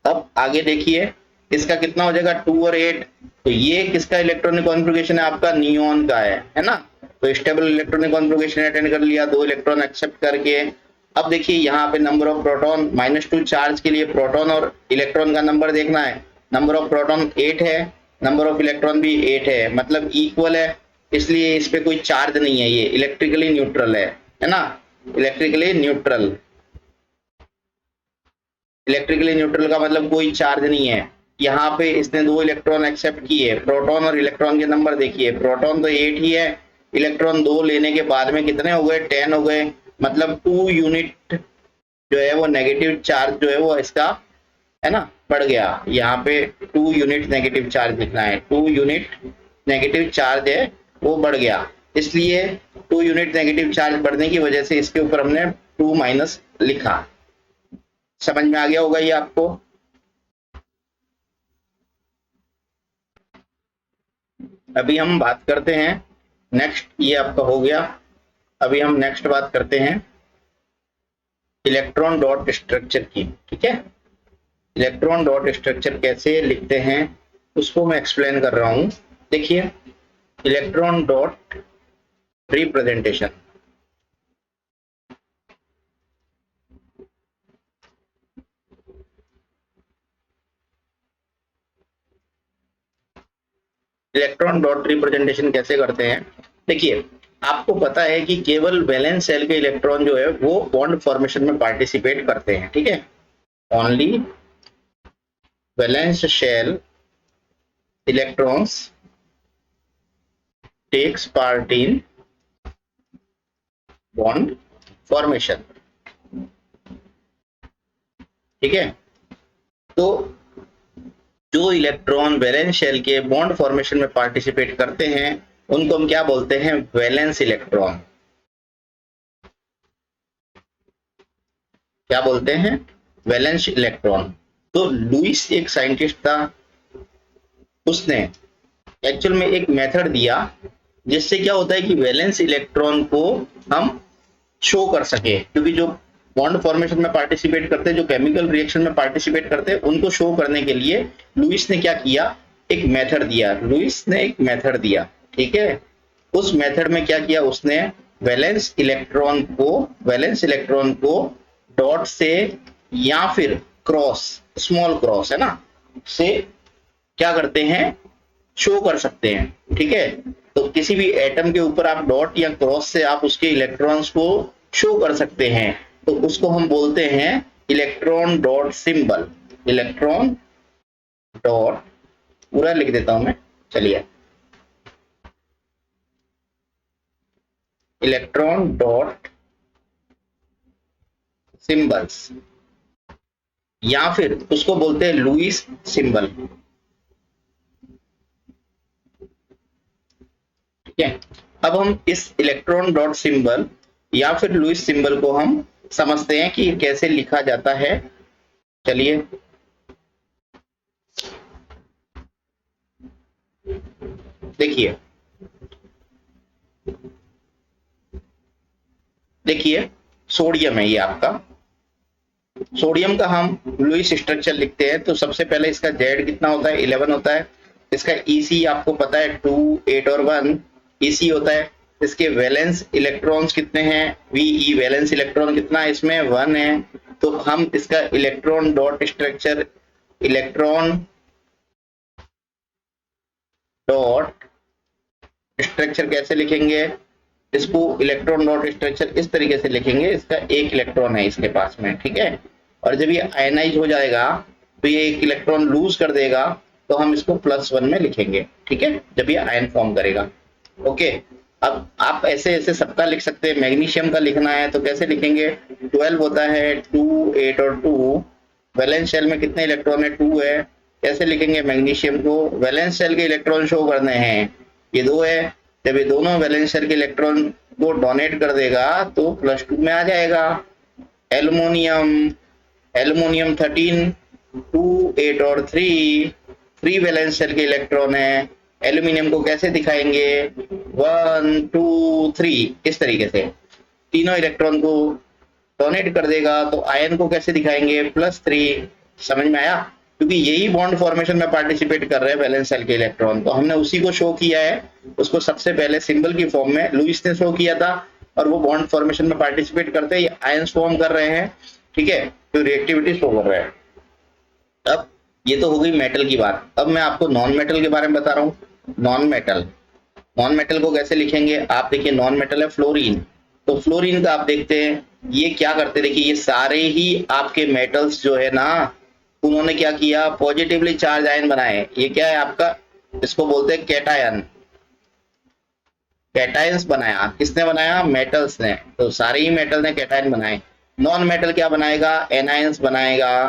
अब आगे देखिए, इसका कितना हो जाएगा, 2 और 8। तो ये किसका इलेक्ट्रॉनिक कॉन्फ़िगरेशन है, आपका नियॉन का है ना। तो स्टेबल इलेक्ट्रॉनिक कॉन्फ़िगरेशन अटेंड कर लिया, 2 इलेक्ट्रॉन एक्सेप्ट करके। अब देखिए यहाँ पे नंबर ऑफ प्रोटॉन, -2 चार्ज के लिए प्रोटॉन और इलेक्ट्रॉन का नंबर देखना है। नंबर ऑफ प्रोटॉन 8 है, नंबर ऑफ इलेक्ट्रॉन भी 8 है, मतलब इक्वल है, इसलिए इस पे कोई चार्ज नहीं है, ये इलेक्ट्रिकली न्यूट्रल है ना। इलेक्ट्रिकली न्यूट्रल का मतलब कोई चार्ज नहीं है। यहाँ पे इसने 2 इलेक्ट्रॉन एक्सेप्ट किए, प्रोटॉन और इलेक्ट्रॉन के नंबर देखिए, प्रोटॉन तो 8 ही है, इलेक्ट्रॉन 2 लेने के बाद में कितने हो गए, 10 हो गए, मतलब 2 यूनिट जो है वो नेगेटिव चार्ज जो है वो इसका है ना बढ़ गया। यहाँ पे 2 यूनिट नेगेटिव चार्ज लिखना है, 2 यूनिट नेगेटिव चार्ज है वो बढ़ गया, इसलिए 2 यूनिट नेगेटिव चार्ज बढ़ने की वजह से इसके ऊपर हमने 2 माइनस लिखा। समझ में आ गया होगा ये आपको। अभी हम बात करते हैं नेक्स्ट, ये आपका हो गया। अभी हम नेक्स्ट बात करते हैं इलेक्ट्रॉन डॉट स्ट्रक्चर की। ठीक है, इलेक्ट्रॉन डॉट स्ट्रक्चर कैसे लिखते हैं उसको मैं एक्सप्लेन कर रहा हूं। देखिए, electron dot representation, electron dot representation कैसे करते हैं। देखिए, आपको पता है कि केवल वैलेंस शेल के इलेक्ट्रॉन जो है वो बॉन्ड फॉर्मेशन में पार्टिसिपेट करते हैं। ठीक है, only valence shell electrons takes part in bond formation. ठीक है, तो जो इलेक्ट्रॉन वैलेंस शेल के बॉन्ड फॉर्मेशन में पार्टिसिपेट करते हैं उनको हम क्या बोलते हैं, वैलेंस इलेक्ट्रॉन। क्या बोलते हैं, वैलेंस इलेक्ट्रॉन। तो लुईस एक साइंटिस्ट था, उसने एक्चुअल में एक मेथड दिया जिससे क्या होता है कि वैलेंस इलेक्ट्रॉन को हम शो कर सके, क्योंकि जो बॉन्ड फॉर्मेशन में पार्टिसिपेट करते हैं, जो केमिकल रिएक्शन में पार्टिसिपेट करते हैं, उनको शो करने के लिए लुईस ने क्या किया, एक मेथड दिया। लुईस ने एक मेथड दिया, ठीक है। उस मेथड में क्या किया उसने, वैलेंस इलेक्ट्रॉन को डॉट से या फिर क्रॉस, स्मॉल क्रॉस है ना, से क्या करते हैं, शो कर सकते हैं। ठीक है, तो किसी भी एटम के ऊपर आप डॉट या क्रॉस से आप उसके इलेक्ट्रॉन्स को शो कर सकते हैं, तो उसको हम बोलते हैं electron dot symbol, electron dot, पूरा लिख देता हूं मैं, चलिए, इलेक्ट्रॉन डॉट सिंबल्स, या फिर उसको बोलते हैं लुईस सिंबल। ठीक है, अब हम इस इलेक्ट्रॉन डॉट सिंबल या फिर लुईस सिंबल को हम समझते हैं कि कैसे लिखा जाता है। चलिए, देखिए देखिए सोडियम है ये आपका, सोडियम का हम लुईस स्ट्रक्चर लिखते हैं तो सबसे पहले इसका जेड कितना होता है, 11 होता है। इसका ईसी आपको पता है 2, 8 और 1 ईसी होता है। इसके वैलेंस इलेक्ट्रॉन्स कितने हैं, वीई वैलेंस इलेक्ट्रॉन कितना है इसमें, 1 है। तो हम इसका electron dot structure, electron dot structure कैसे लिखेंगे, इसको इलेक्ट्रॉन डॉट स्ट्रक्चर इस तरीके से लिखेंगे, इसका एक इलेक्ट्रॉन है इसके पास में, ठीक है। और जब ये आयनाइज हो जाएगा तो ये एक इलेक्ट्रॉन लूज कर देगा, तो हम इसको +1 में लिखेंगे, ठीक है, जब ये आयन फॉर्म करेगा। ओके, अब आप ऐसे ऐसे सबका लिख सकते हैं। मैग्नीशियम का लिखना है तो कैसे लिखेंगे, 12 होता है, 2, 8 और 2। वैलेंस शेल में कितने इलेक्ट्रॉन है, 2 है। कैसे लिखेंगे मैग्नीशियम को, वैलेंस शेल के इलेक्ट्रॉन शो करने हैं, ये 2 है। जब ये दोनों वैलेंस शेल के इलेक्ट्रॉन को डोनेट कर देगा तो +2 में आ जाएगा। एल्युमिनियम, एल्युमिनियम 13, 2, 8 और 3 फ्री वैलेंस शेल के इलेक्ट्रॉन है। एल्यूमिनियम को कैसे दिखाएंगे, 1, 2, 3 इस तरीके से तीनों इलेक्ट्रॉन को डोनेट कर देगा। तो आयन को कैसे दिखाएंगे, +3। समझ में आया, क्योंकि यही बॉन्ड फॉर्मेशन में पार्टिसिपेट कर रहे हैं वैलेंस शेल के इलेक्ट्रॉन, तो हमने उसी को शो किया है। उसको सबसे पहले सिंबल की फॉर्म में लुईस ने शो किया था और वो बॉन्ड फॉर्मेशन में पार्टिसिपेट करते हैं, आयंस फॉर्म कर रहे हैं, ठीक है, तो रिएक्टिविटी शो कर रहे हैं। अब ये तो हो गई मेटल की बात। अब मैं आपको नॉन मेटल के बारे में बता रहा हूँ। नॉन मेटल, नॉन मेटल को कैसे लिखेंगे, आप देखिए नॉन मेटल है फ्लोरीन, तो फ्लोरीन का आप देखते हैं ये क्या करते, देखिए ये सारे ही आपके मेटल्स जो है ना, उन्होंने क्या किया, पॉजिटिवली चार्ज आयन बनाए। ये क्या है आपका, इसको बोलते हैं कैटायन, कैटायंस बनाया। किसने बनाया, मेटल्स ने, तो सारे ही मेटल ने कैटायन बनाए। नॉन मेटल क्या बनाएगा, एनायंस बनाएगा।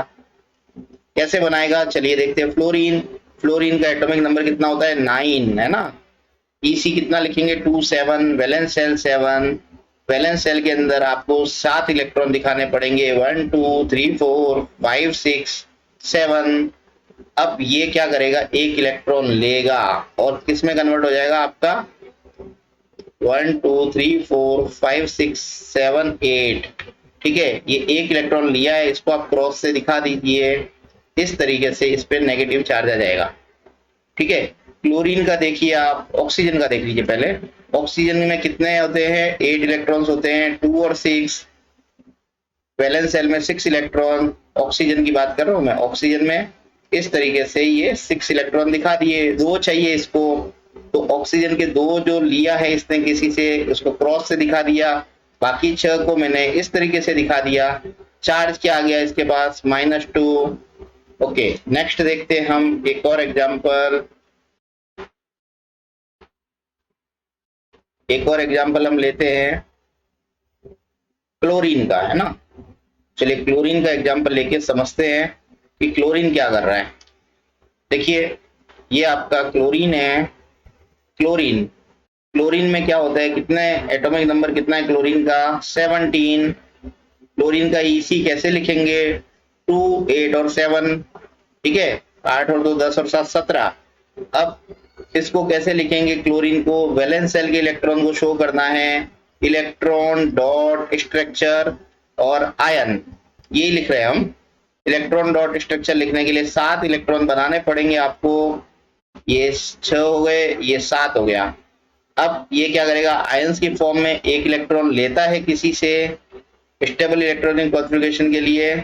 कैसे बनाएगा, चलिए देखते हैं। फ्लोरीन, फ्लोरीन का एटॉमिक नंबर कितना होता है, 9 है ना। ईसी कितना लिखेंगे, 2, 7, वैलेंस शेल 7, वैलेंस शेल के अंदर आपको 7 इलेक्ट्रॉन दिखाने पड़ेंगे, 1, 2, 3, 4, 5, 6, 7। अब ये क्या करेगा, एक इलेक्ट्रॉन लेगा और किस में कन्वर्ट हो जाएगा आपका, 1, 2, 3, 4, 5, 6, 7, 8, ठीक है। ये एक इलेक्ट्रॉन लिया है, इसको आप क्रॉस से दिखा दीजिए, इस तरीके से इस पे नेगेटिव चार्ज आ जाएगा, ठीक है। क्लोरीन का देखिए आप, ऑक्सीजन का देख लीजिए पहले। ऑक्सीजन में कितने होते हैं, 8 इलेक्ट्रॉन्स होते हैं, 2 और 6। वैलेंस शेल में 6 इलेक्ट्रॉन, ऑक्सीजन की बात कर रहा हूं मैं। ऑक्सीजन में इस तरीके से ये 6 इलेक्ट्रॉन दिखा दिए, 2 चाहिए इसको, तो ऑक्सीजन के 2 जो लिया है इसने किसी से, उसको क्रॉस से दिखा दिया। बाकी 6 को मैंने इस तरीके से दिखा दिया। चार्ज क्या आ गया इसके पास, -2। ओके, नेक्स्ट देखते हैं हम एक और एग्जांपल। एक और एग्जांपल हम लेते हैं क्लोरीन का, है ना। चलिए क्लोरीन का एग्जांपल लेके समझते हैं कि क्लोरीन क्या कर रहा है। देखिए ये आपका क्लोरीन है। क्लोरीन, क्लोरीन में क्या होता है, कितने एटॉमिक नंबर कितना है क्लोरीन का, 17। क्लोरीन का ईसी कैसे लिखेंगे, 2, 8 और 7, ठीक है, 8 और 2 10 और 7 17। अब इसको कैसे लिखेंगे, क्लोरीन को वैलेंस शेल के इलेक्ट्रॉन को शो करना है, इलेक्ट्रॉन डॉट स्ट्रक्चर और आयन, यही लिख रहे हैं हम। इलेक्ट्रॉन डॉट स्ट्रक्चर लिखने के लिए 7 इलेक्ट्रॉन बनाने पड़ेंगे आपको। ये 6 हो गए, ये 7 हो गया। अब ये क्या करेगा, आयंस की फॉर्म में एक इलेक्ट्रॉन लेता है किसी से, स्टेबल इलेक्ट्रॉनिक कॉन्फ़िगरेशन के लिए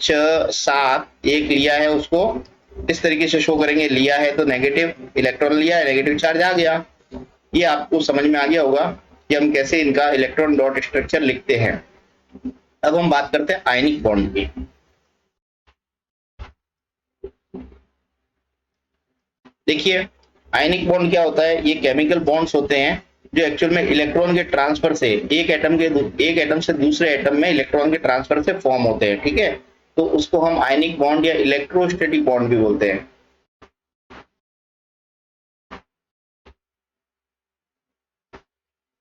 6, 7 एक लिया है, उसको इस तरीके से शो करेंगे। लिया है तो नेगेटिव इलेक्ट्रॉन लिया है, नेगेटिव चार्ज आ गया। ये आपको समझ में आ गया होगा कि हम कैसे इनका इलेक्ट्रॉन डॉट स्ट्रक्चर लिखते हैं। अब हम बात करते हैं आयनिक बॉन्ड की। देखिए आयनिक बॉन्ड क्या होता है, ये केमिकल बॉन्ड्स होते हैं जो एक्चुअल में इलेक्ट्रॉन के ट्रांसफर से एक एटम से दूसरे एटम में इलेक्ट्रॉन के ट्रांसफर से फॉर्म होते हैं, ठीक है। तो उसको हम आयनिक बॉन्ड या इलेक्ट्रोस्टैटिक बॉन्ड भी बोलते हैं।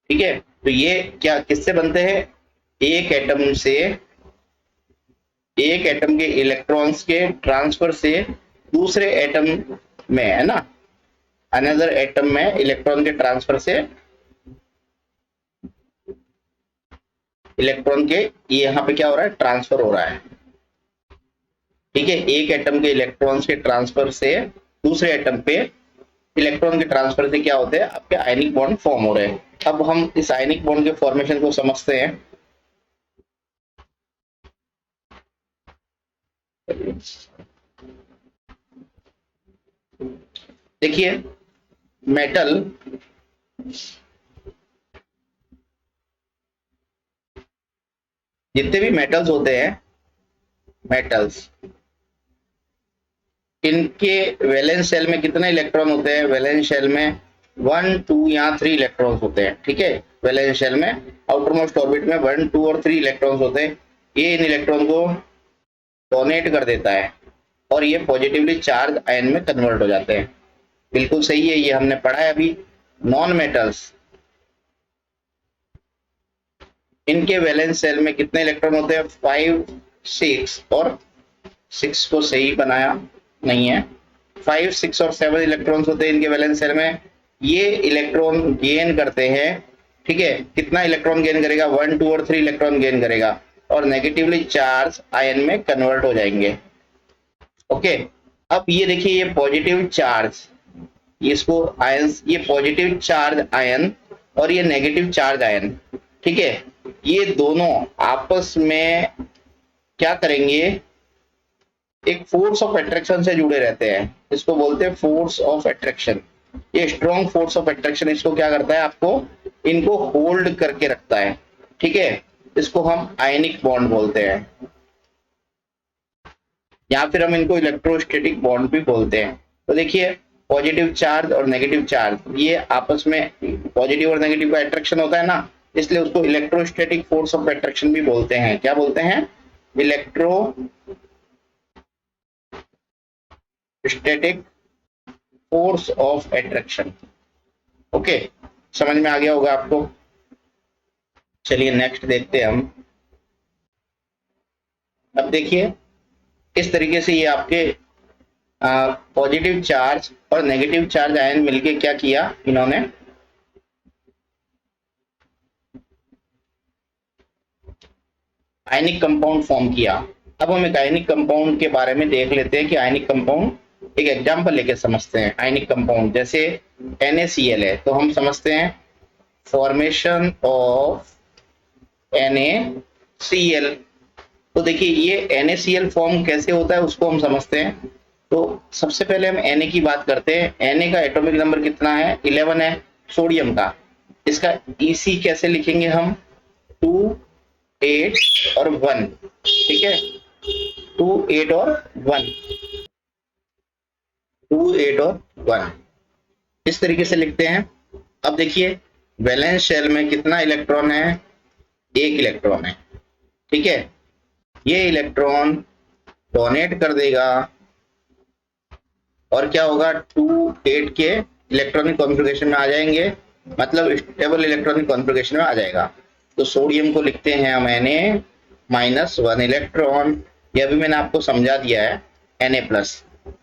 ठीक है, तो ये क्या किससे बनते हैं, एक एटम से एक एटम के इलेक्ट्रॉन्स के ट्रांसफर से दूसरे एटम में, है ना, अनदर एटम में इलेक्ट्रॉन के ट्रांसफर से इलेक्ट्रॉन के ये यहाँ पे क्या हो रहा है, ट्रांसफर हो रहा है। ठीक है, एक एटम के इलेक्ट्रॉन्स के ट्रांसफर से दूसरे एटम पे इलेक्ट्रॉन के ट्रांसफर से क्या होते हैं, आपके आयनिक बॉन्ड फॉर्म हो रहे हैं। अब हम इस आयनिक बॉन्ड के फॉर्मेशन को समझते हैं। देखिए मेटल जितने भी मेटल्स होते हैं, मेटल्स इनके वैलेंस शेल में कितने इलेक्ट्रॉन होते हैं, वैलेंस शेल में 1 2 या 3 इलेक्ट्रॉन्स होते हैं। ठीक है, वैलेंस शेल में आउटरमोस्ट ऑर्बिट में 1 2 और 3 इलेक्ट्रॉन्स होते हैं। ये इन इलेक्ट्रॉन को डोनेट कर देता है और ये पॉजिटिवली चार्ज आयन में कन्वर्ट हो जाते हैं। बिल्कुल सही है, ये हमने पढ़ा है अभी। नॉन मेटल्स इनके वैलेंस शेल में कितने इलेक्ट्रॉन होते हैं, 5 6 और 6 को सही बनाया नहीं है, 5 6 और 7 इलेक्ट्रॉन्स होते हैं इनके वैलेंस शेल में। ये इलेक्ट्रॉन गेन करते हैं, ठीक है, कितना इलेक्ट्रॉन गेन करेगा, 1 2 और 3 इलेक्ट्रॉन गेन करेगा और नेगेटिवली चार्ज आयन में कन्वर्ट हो जाएंगे। ओके, अब ये देखिए ये पॉजिटिव चार्ज, इसको आयन, ये पॉजिटिव चार्ज आयन और ये नेगेटिव चार्ज आयन, ठीक है, ये दोनों आपस में क्या करेंगे, एक फोर्स ऑफ अट्रैक्शन से जुड़े रहते हैं। इसको बोलते हैं फोर्स ऑफ अट्रैक्शन। ये स्ट्रॉन्ग फोर्स ऑफ अट्रैक्शन इसको क्या करता है, आपको इनको होल्ड करके रखता है। ठीक है, इसको हम आयनिक बॉन्ड बोलते हैं या फिर हम इनको इलेक्ट्रोस्टैटिक बॉन्ड भी बोलते हैं। तो देखिए पॉजिटिव चार्ज और नेगेटिव चार्ज ये आपस में पॉजिटिव और नेगेटिव का अट्रैक्शन होता है ना, इसलिए उसको इलेक्ट्रोस्टैटिक फोर्स ऑफ अट्रैक्शन भी बोलते हैं। क्या बोलते हैं, electrostatic force of attraction. Okay, समझ में आ गया होगा आपको। चलिए नेक्स्ट देखते हैं हम। अब देखिए इस तरीके से ये आपके पॉजिटिव चार्ज और नेगेटिव चार्ज आयन मिलके क्या किया, इन्होंने आयनिक कंपाउंड फॉर्म किया। अब हम एक आयनिक कंपाउंड के बारे में देख लेते हैं कि आयनिक कंपाउंड एक एग्जांपल लेके समझते हैं। आयनिक कंपाउंड जैसे NaCl है तो हम समझते हैं फॉर्मेशन ऑफ NaCl। तो देखिए ये NaCl फॉर्म कैसे होता है उसको हम समझते हैं। तो सबसे पहले हम Na की बात करते हैं। Na का एटॉमिक नंबर कितना है, 11 है सोडियम का। इसका Ec कैसे लिखेंगे हम, 2 8 और 1, ठीक है, 2 8 और 1, 2 8 और 1 इस तरीके से लिखते हैं। अब देखिए वैलेंस शेल में कितना इलेक्ट्रॉन है, एक इलेक्ट्रॉन है, ठीक है, ये इलेक्ट्रॉन डोनेट कर देगा और क्या होगा, 2 8 के इलेक्ट्रॉनिक कॉन्फ़िगरेशन में आ जाएंगे, मतलब स्टेबल इलेक्ट्रॉनिक कॉन्फ़िगरेशन में आ जाएगा। तो सोडियम को लिखते हैं हम Na-1 इलेक्ट्रॉन। यह भी मैंने आपको समझा दिया है Na+।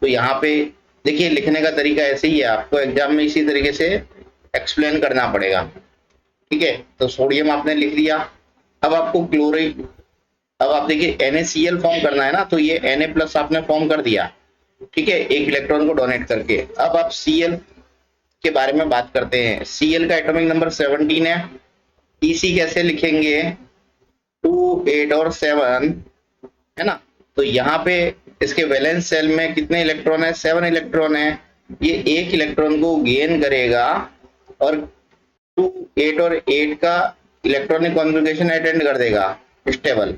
तो यहाँ पे देखिए लिखने का तरीका ऐसे ही है, आपको एग्जाम में इसी तरीके से एक्सप्लेन करना पड़ेगा। ठीक है, तो सोडियम आपने लिख लिया। अब आपको क्लोरीन, अब आप देखिए NaCl फॉर्म करना है ना, तो ये Na+ आपने फॉर्म कर दिया, ठीक है, एक इलेक्ट्रॉन को डोनेट करके। अब आप Cl के बारे में बात करते हैं। Cl का एटॉमिक नंबर 17 है। Ec कैसे लिखेंगे, 2 8 और 7, है ना। तो यहाँ पे इसके वैलेंस शेल में कितने इलेक्ट्रॉन है, 7 इलेक्ट्रॉन है। ये एक इलेक्ट्रॉन को गेन करेगा और 2 8 और 8 का इलेक्ट्रॉनिक कॉन्फ़िगरेशन अटेंड कर देगा। स्टेबल।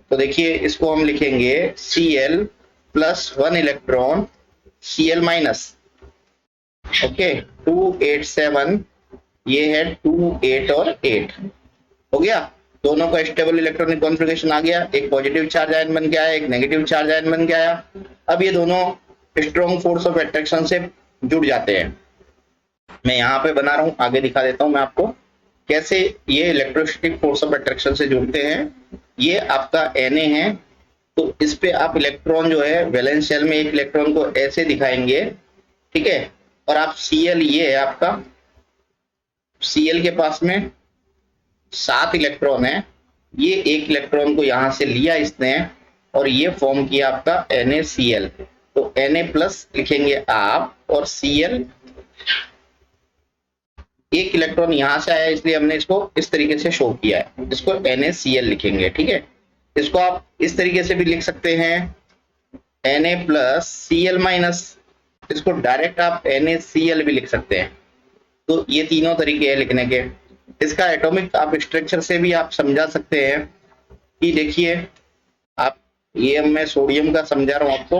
तो देखिए इसको हम लिखेंगे Cl plus 1 electron Cl minus. Okay 287, ये है 2 8 और 8 हो गया। दोनों का स्टेबल इलेक्ट्रॉनिक कॉन्फ़िगरेशन आ गया, एक पॉजिटिव चार्ज आयन बन के आया, एक नेगेटिव चार्ज आयन बन के आया। अब ये दोनों स्ट्रॉन्ग फोर्स ऑफ अट्रैक्शन से जुड़ जाते हैं। मैं यहाँ पे बना रहा हूँ, आगे दिखा देता हूँ मैं आपको कैसे ये इलेक्ट्रोस्टैटिक फोर्स ऑफ अट्रैक्शन से जुड़ते हैं। ये आपका Na है, तो इस पे आप इलेक्ट्रॉन जो है वैलेंस शेल में एक इलेक्ट्रॉन को ऐसे दिखाएंगे, ठीक है। और आप Cl, ये है आपका Cl के पास में 7 इलेक्ट्रॉन है, ये एक इलेक्ट्रॉन को यहां से लिया इसने और ये फॉर्म किया आपका NaCl। तो Na प्लस लिखेंगे आप और Cl, एक इलेक्ट्रॉन यहां से आया इसलिए हमने इसको इस तरीके से शो किया है, इसको NaCl लिखेंगे, ठीक है। इसको आप इस तरीके से भी लिख सकते हैं Na प्लस Cl माइनस, इसको डायरेक्ट आप NaCl भी लिख सकते हैं। तो ये तीनों तरीके हैं लिखने के। इसका एटॉमिक आप स्ट्रक्चर से भी आप समझा सकते हैं कि देखिए आप, ये मैं सोडियम का समझा रहा हूं आपको,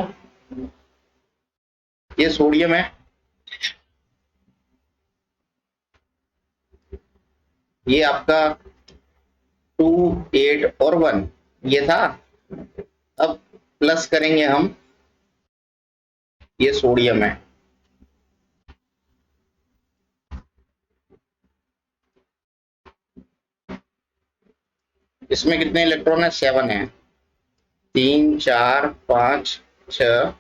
ये सोडियम है, ये आपका 2 8 और 1 ये था। अब प्लस करेंगे हम, ये सोडियम है, इसमें कितने इलेक्ट्रॉन है? 7 है, 3 4 5 6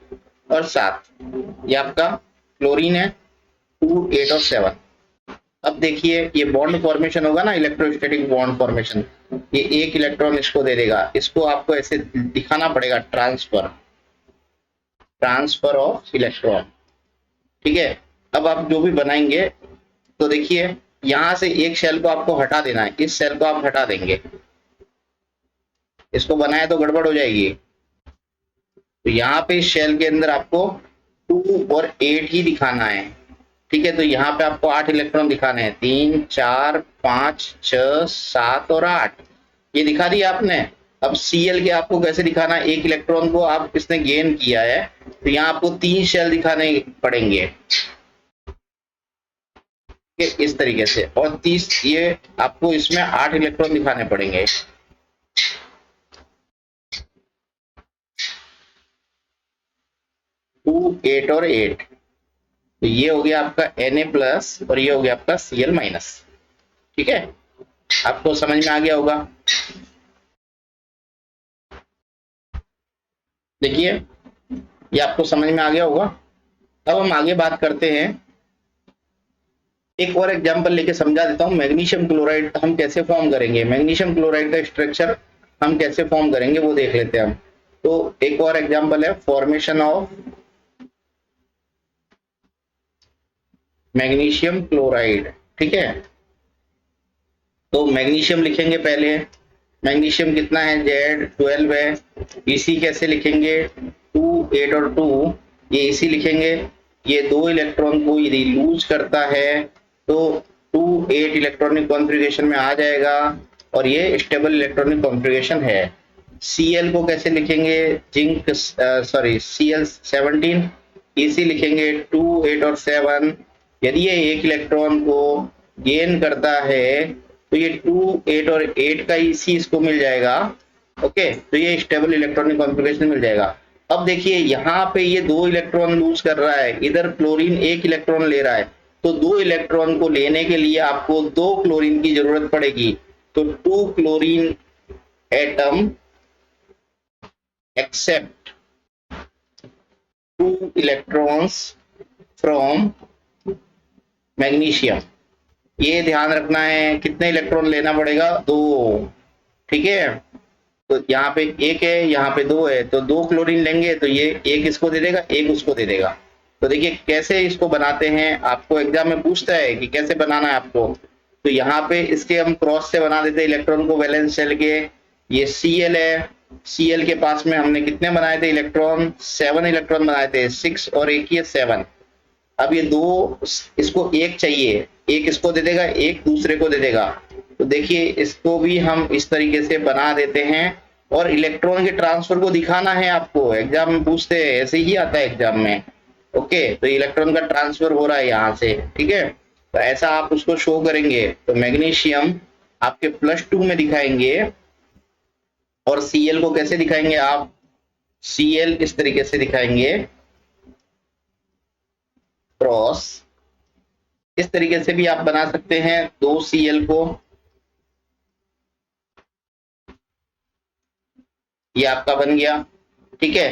और 7। ये आपका क्लोरीन है, 2 8 और 7। अब देखिए ये बॉन्ड फॉर्मेशन होगा ना, इलेक्ट्रोस्टैटिक बॉन्ड फॉर्मेशन, ये एक इलेक्ट्रॉन इसको दे देगा, इसको आपको ऐसे दिखाना पड़ेगा ट्रांसफर ऑफ इलेक्ट्रॉन, ठीक है। अब आप जो भी बनाएंगे तो देखिए यहां से एक शेल को आपको हटा देना है, इस शेल को आप हटा देंगे, इसको बनाया तो गड़बड़ हो जाएगी। तो यहाँ पे इस शेल के अंदर आपको 2 और 8 ही दिखाना है, ठीक है। तो यहाँ पे आपको 8 इलेक्ट्रॉन दिखाने हैं, 3 4 5 6 7 और 8, ये दिखा दिया आपने। अब Cl के आपको कैसे दिखाना है, एक इलेक्ट्रॉन को आप इसने गेन किया है, तो यहाँ आपको 3 शेल दिखाने पड़ेंगे इस तरीके से, और 30 ये आपको इसमें 8 इलेक्ट्रॉन दिखाने पड़ेंगे। 2 8 और 8, तो ये हो गया आपका Na प्लस और ये हो गया आपका Cl माइनस, ठीक है। आपको समझ में आ गया होगा। देखिए ये आपको समझ में आ गया होगा। अब हम आगे बात करते हैं, एक और एग्जांपल लेके समझा देता हूं। मैग्नीशियम क्लोराइड हम कैसे फॉर्म करेंगे, मैग्नीशियम क्लोराइड का स्ट्रक्चर हम कैसे फॉर्म करेंगे वो देख लेते हैं हम। तो एक और एग्जांपल है फॉर्मेशन ऑफ मैग्नीशियम क्लोराइड, ठीक है। तो मैग्नीशियम लिखेंगे पहले, मैग्नीशियम कितना है, Z12 है। इसी कैसे लिखेंगे, 2 8 और 2, ये इसी लिखेंगे। ये 2 इलेक्ट्रॉन को यदि लूज करता है तो 2 8 इलेक्ट्रॉनिक कॉन्फ़िगरेशन में आ जाएगा और ये स्टेबल इलेक्ट्रॉनिक कॉन्फ़िगरेशन है। Cl को कैसे लिखेंगे, जिंक Cl17, इसी लिखेंगे 2 8 और 7। यदि ये एक इलेक्ट्रॉन को गेन करता है तो ये 2 8 और 8 का इसी इसको मिल जाएगा, ओके। तो ये स्टेबल इलेक्ट्रॉनिक कॉन्फ़िगरेशन मिल जाएगा। अब देखिए यहाँ पे ये 2 इलेक्ट्रॉन लूज कर रहा है, इधर क्लोरीन 1 इलेक्ट्रॉन ले रहा है, तो 2 इलेक्ट्रॉन को लेने के लिए आपको 2 क्लोरीन की जरूरत पड़ेगी। तो 2 chlorine atom accept 2 electrons from magnesium. ये ध्यान रखना है कितने इलेक्ट्रॉन लेना पड़ेगा, 2, ठीक है। तो यहाँ पे 1 है, यहाँ पे 2 है, तो 2 क्लोरीन लेंगे तो ये एक इसको दे देगा, एक उसको दे देगा। तो देखिए कैसे इसको बनाते हैं, आपको एग्जाम में पूछता है कि कैसे बनाना है आपको। तो यहाँ पे इसके हम क्रॉस से बना देते हैं इलेक्ट्रॉन को वैलेंस शेल के। ये Cl है, Cl के पास में हमने कितने बनाए थे इलेक्ट्रॉन, 7 इलेक्ट्रॉन बनाए थे, 6 और 1 ये 7। अब ये 2, इसको 1 चाहिए, एक इसको दे देगा, एक दूसरे को दे देगा, तो देखिए इसको भी हम इस तरीके से बना देते हैं, और इलेक्ट्रॉन के ट्रांसफर को दिखाना है आपको, एग्जाम में पूछते हैं, ऐसे ही आता है एग्जाम में। ओके, तो इलेक्ट्रॉन का ट्रांसफर हो रहा है यहाँ से, ठीक है, तो ऐसा आप उसको शो करेंगे। तो मैग्नीशियम आपके +2 में दिखाएंगे, और Cl को कैसे दिखाएंगे आप, Cl इस तरीके से दिखाएंगे, क्रॉस, इस तरीके से भी आप बना सकते हैं 2 Cl को, ये आपका बन गया, ठीक है।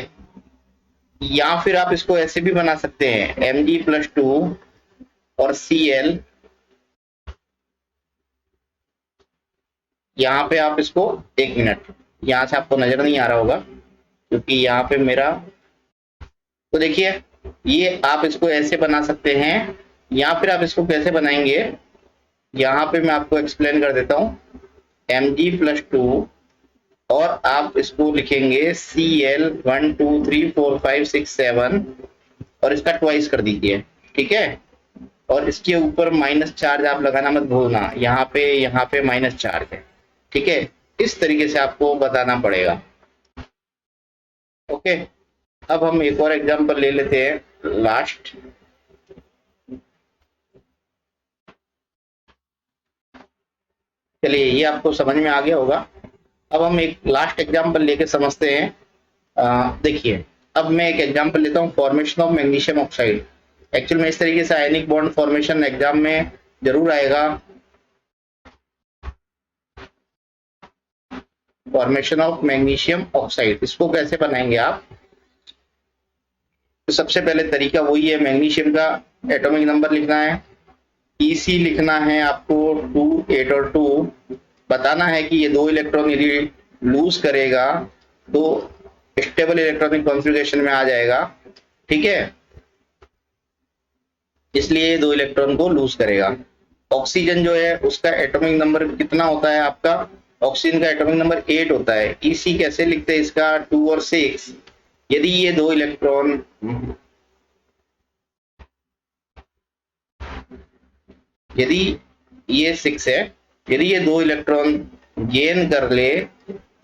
या फिर आप इसको ऐसे भी बना सकते हैं, Mg+2 और Cl, यहाँ पे आप इसको, 1 मिनट, यहाँ से आपको नजर नहीं आ रहा होगा क्योंकि यहाँ पे मेरा, तो देखिए ये आप इसको ऐसे बना सकते हैं, या फिर आप इसको कैसे बनाएंगे, यहाँ पे मैं आपको एक्सप्लेन कर देता हूँ। Mg+2 और आप इसको लिखेंगे Cl 1 2 3 4 5 6 7 और इसका ट्वाइस कर दीजिए, ठीक है। और इसके ऊपर माइनस चार्ज आप लगाना मत भूलना, यहाँ पे माइनस चार्ज है, ठीक है। इस तरीके से आपको बताना पड़ेगा। ओके, अब हम एक और एग्जांपल ले लेते हैं, लास्ट। चलिए ये आपको समझ में आ गया होगा। अब हम एक लास्ट एग्जांपल लेके समझते हैं। देखिए अब मैं एक एग्जांपल लेता हूँ, formation of magnesium oxide. Actual में इस तरीके से आयनिक बॉन्ड फॉर्मेशन एग्जाम में जरूर आएगा, फॉर्मेशन ऑफ मैग्नीशियम ऑक्साइड, इसको कैसे बनाएंगे आप। तो सबसे पहले तरीका वही है, मैग्नीशियम का एटॉमिक नंबर लिखना है, EC लिखना है आपको 2 8 और 2, बताना है कि ये 2 इलेक्ट्रॉन यदि लूज करेगा तो स्टेबल इलेक्ट्रॉनिक कॉन्फ़िगरेशन में आ जाएगा, ठीक है, इसलिए ये 2 इलेक्ट्रॉन को लूज करेगा। ऑक्सीजन जो है उसका एटॉमिक नंबर कितना होता है आपका, ऑक्सीजन का एटॉमिक नंबर 8 होता है। EC कैसे लिखते हैं इसका, 2 और 6। यदि ये 2 इलेक्ट्रॉन, यदि ये 6 है, यदि ये 2 इलेक्ट्रॉन गेन कर ले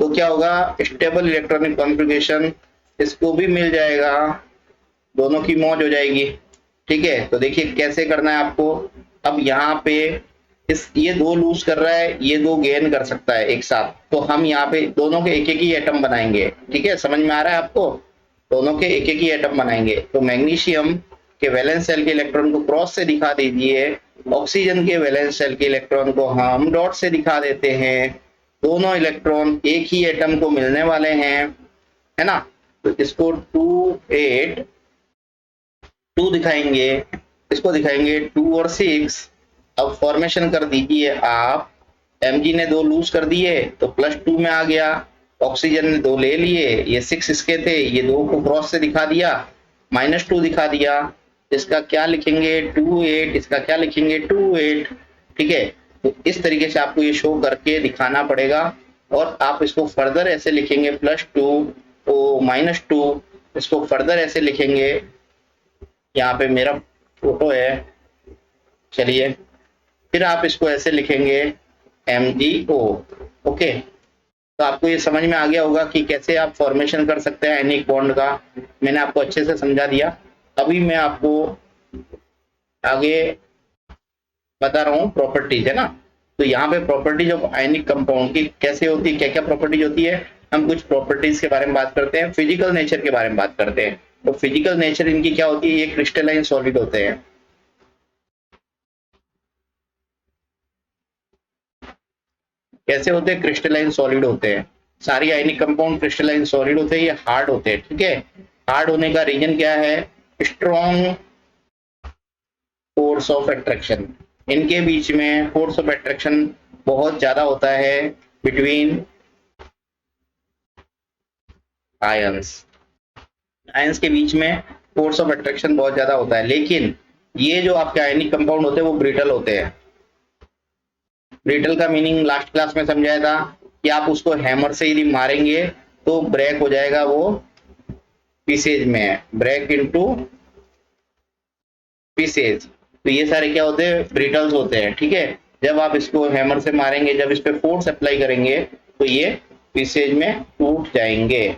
तो क्या होगा, स्टेबल इलेक्ट्रॉनिक कॉन्फ़िगरेशन इसको भी मिल जाएगा, दोनों की मौज हो जाएगी, ठीक है। तो देखिए कैसे करना है आपको। अब यहाँ पे ये 2 लूज कर रहा है, ये 2 गेन कर सकता है एक साथ, तो हम यहाँ पे दोनों के एक एक ही एटम बनाएंगे, ठीक है, समझ में आ रहा है आपको, दोनों के एक एक ही एटम बनाएंगे। तो मैग्नीशियम के वैलेंस शेल के इलेक्ट्रॉन को क्रॉस से दिखा दीजिए, ऑक्सीजन के वैलेंस शेल के इलेक्ट्रॉन को हम डॉट से दिखा देते हैं, दोनों इलेक्ट्रॉन एक ही एटम को मिलने वाले हैं, है ना। तो इसको 2 8 2 दिखाएंगे, इसको दिखाएंगे 2 और 6। अब फॉर्मेशन कर दीजिए आप, Mg ने 2 लूज कर दिए तो +2 में आ गया, ऑक्सीजन ने 2 ले लिए, ये 6 इसके थे, ये 2 को क्रॉस से दिखा दिया, -2 दिखा दिया, इसका क्या लिखेंगे 2 8, इसका क्या लिखेंगे 2 8, ठीक है। तो इस तरीके से आपको ये शो करके दिखाना पड़ेगा, और आप इसको फर्दर ऐसे लिखेंगे +2 तो -2, इसको फर्दर ऐसे लिखेंगे, यहाँ पे मेरा फोटो है, चलिए फिर आप इसको ऐसे लिखेंगे MgO। ओके, तो आपको ये समझ में आ गया होगा कि कैसे आप फॉर्मेशन कर सकते हैं आयनिक बॉन्ड का, मैंने आपको अच्छे से समझा दिया। अभी मैं आपको आगे बता रहा हूँ प्रॉपर्टीज, है ना। तो यहाँ पे प्रॉपर्टीज ऑफ आयनिक कंपाउंड की कैसे होती है, क्या क्या प्रॉपर्टीज होती है, हम कुछ प्रॉपर्टीज के बारे में बात करते हैं, फिजिकल नेचर के बारे में बात करते हैं। तो फिजिकल नेचर इनकी क्या होती है, ये क्रिस्टलाइन सॉलिड होते हैं। कैसे होते हैं, क्रिस्टलाइन सॉलिड होते हैं, सारी आयनिक कंपाउंड क्रिस्टलाइन सॉलिड होते हैं, ये हार्ड होते हैं, ठीक है। हार्ड होने का रीजन क्या है, स्ट्रॉन्ग फोर्स ऑफ अट्रैक्शन, इनके बीच में फोर्स ऑफ अट्रैक्शन बहुत ज्यादा होता है बिटवीन आयंस, आयंस के बीच में फोर्स ऑफ अट्रैक्शन बहुत ज्यादा होता है। लेकिन ये जो आपके आयनिक कंपाउंड होते हैं वो ब्रिटल होते हैं। ब्रिटल का मीनिंग लास्ट क्लास में समझाया था कि आप उसको हैमर से यदि मारेंगे तो ब्रेक हो जाएगा, वो पीसेज में है, ब्रेक इनटू पीसेज। तो ये सारे क्या होते हैं, ब्रिटल्स होते हैं, ठीक है। जब आप इसको हैमर से मारेंगे, जब इस पे फोर्स अप्लाई करेंगे तो ये पीसेज में टूट जाएंगे।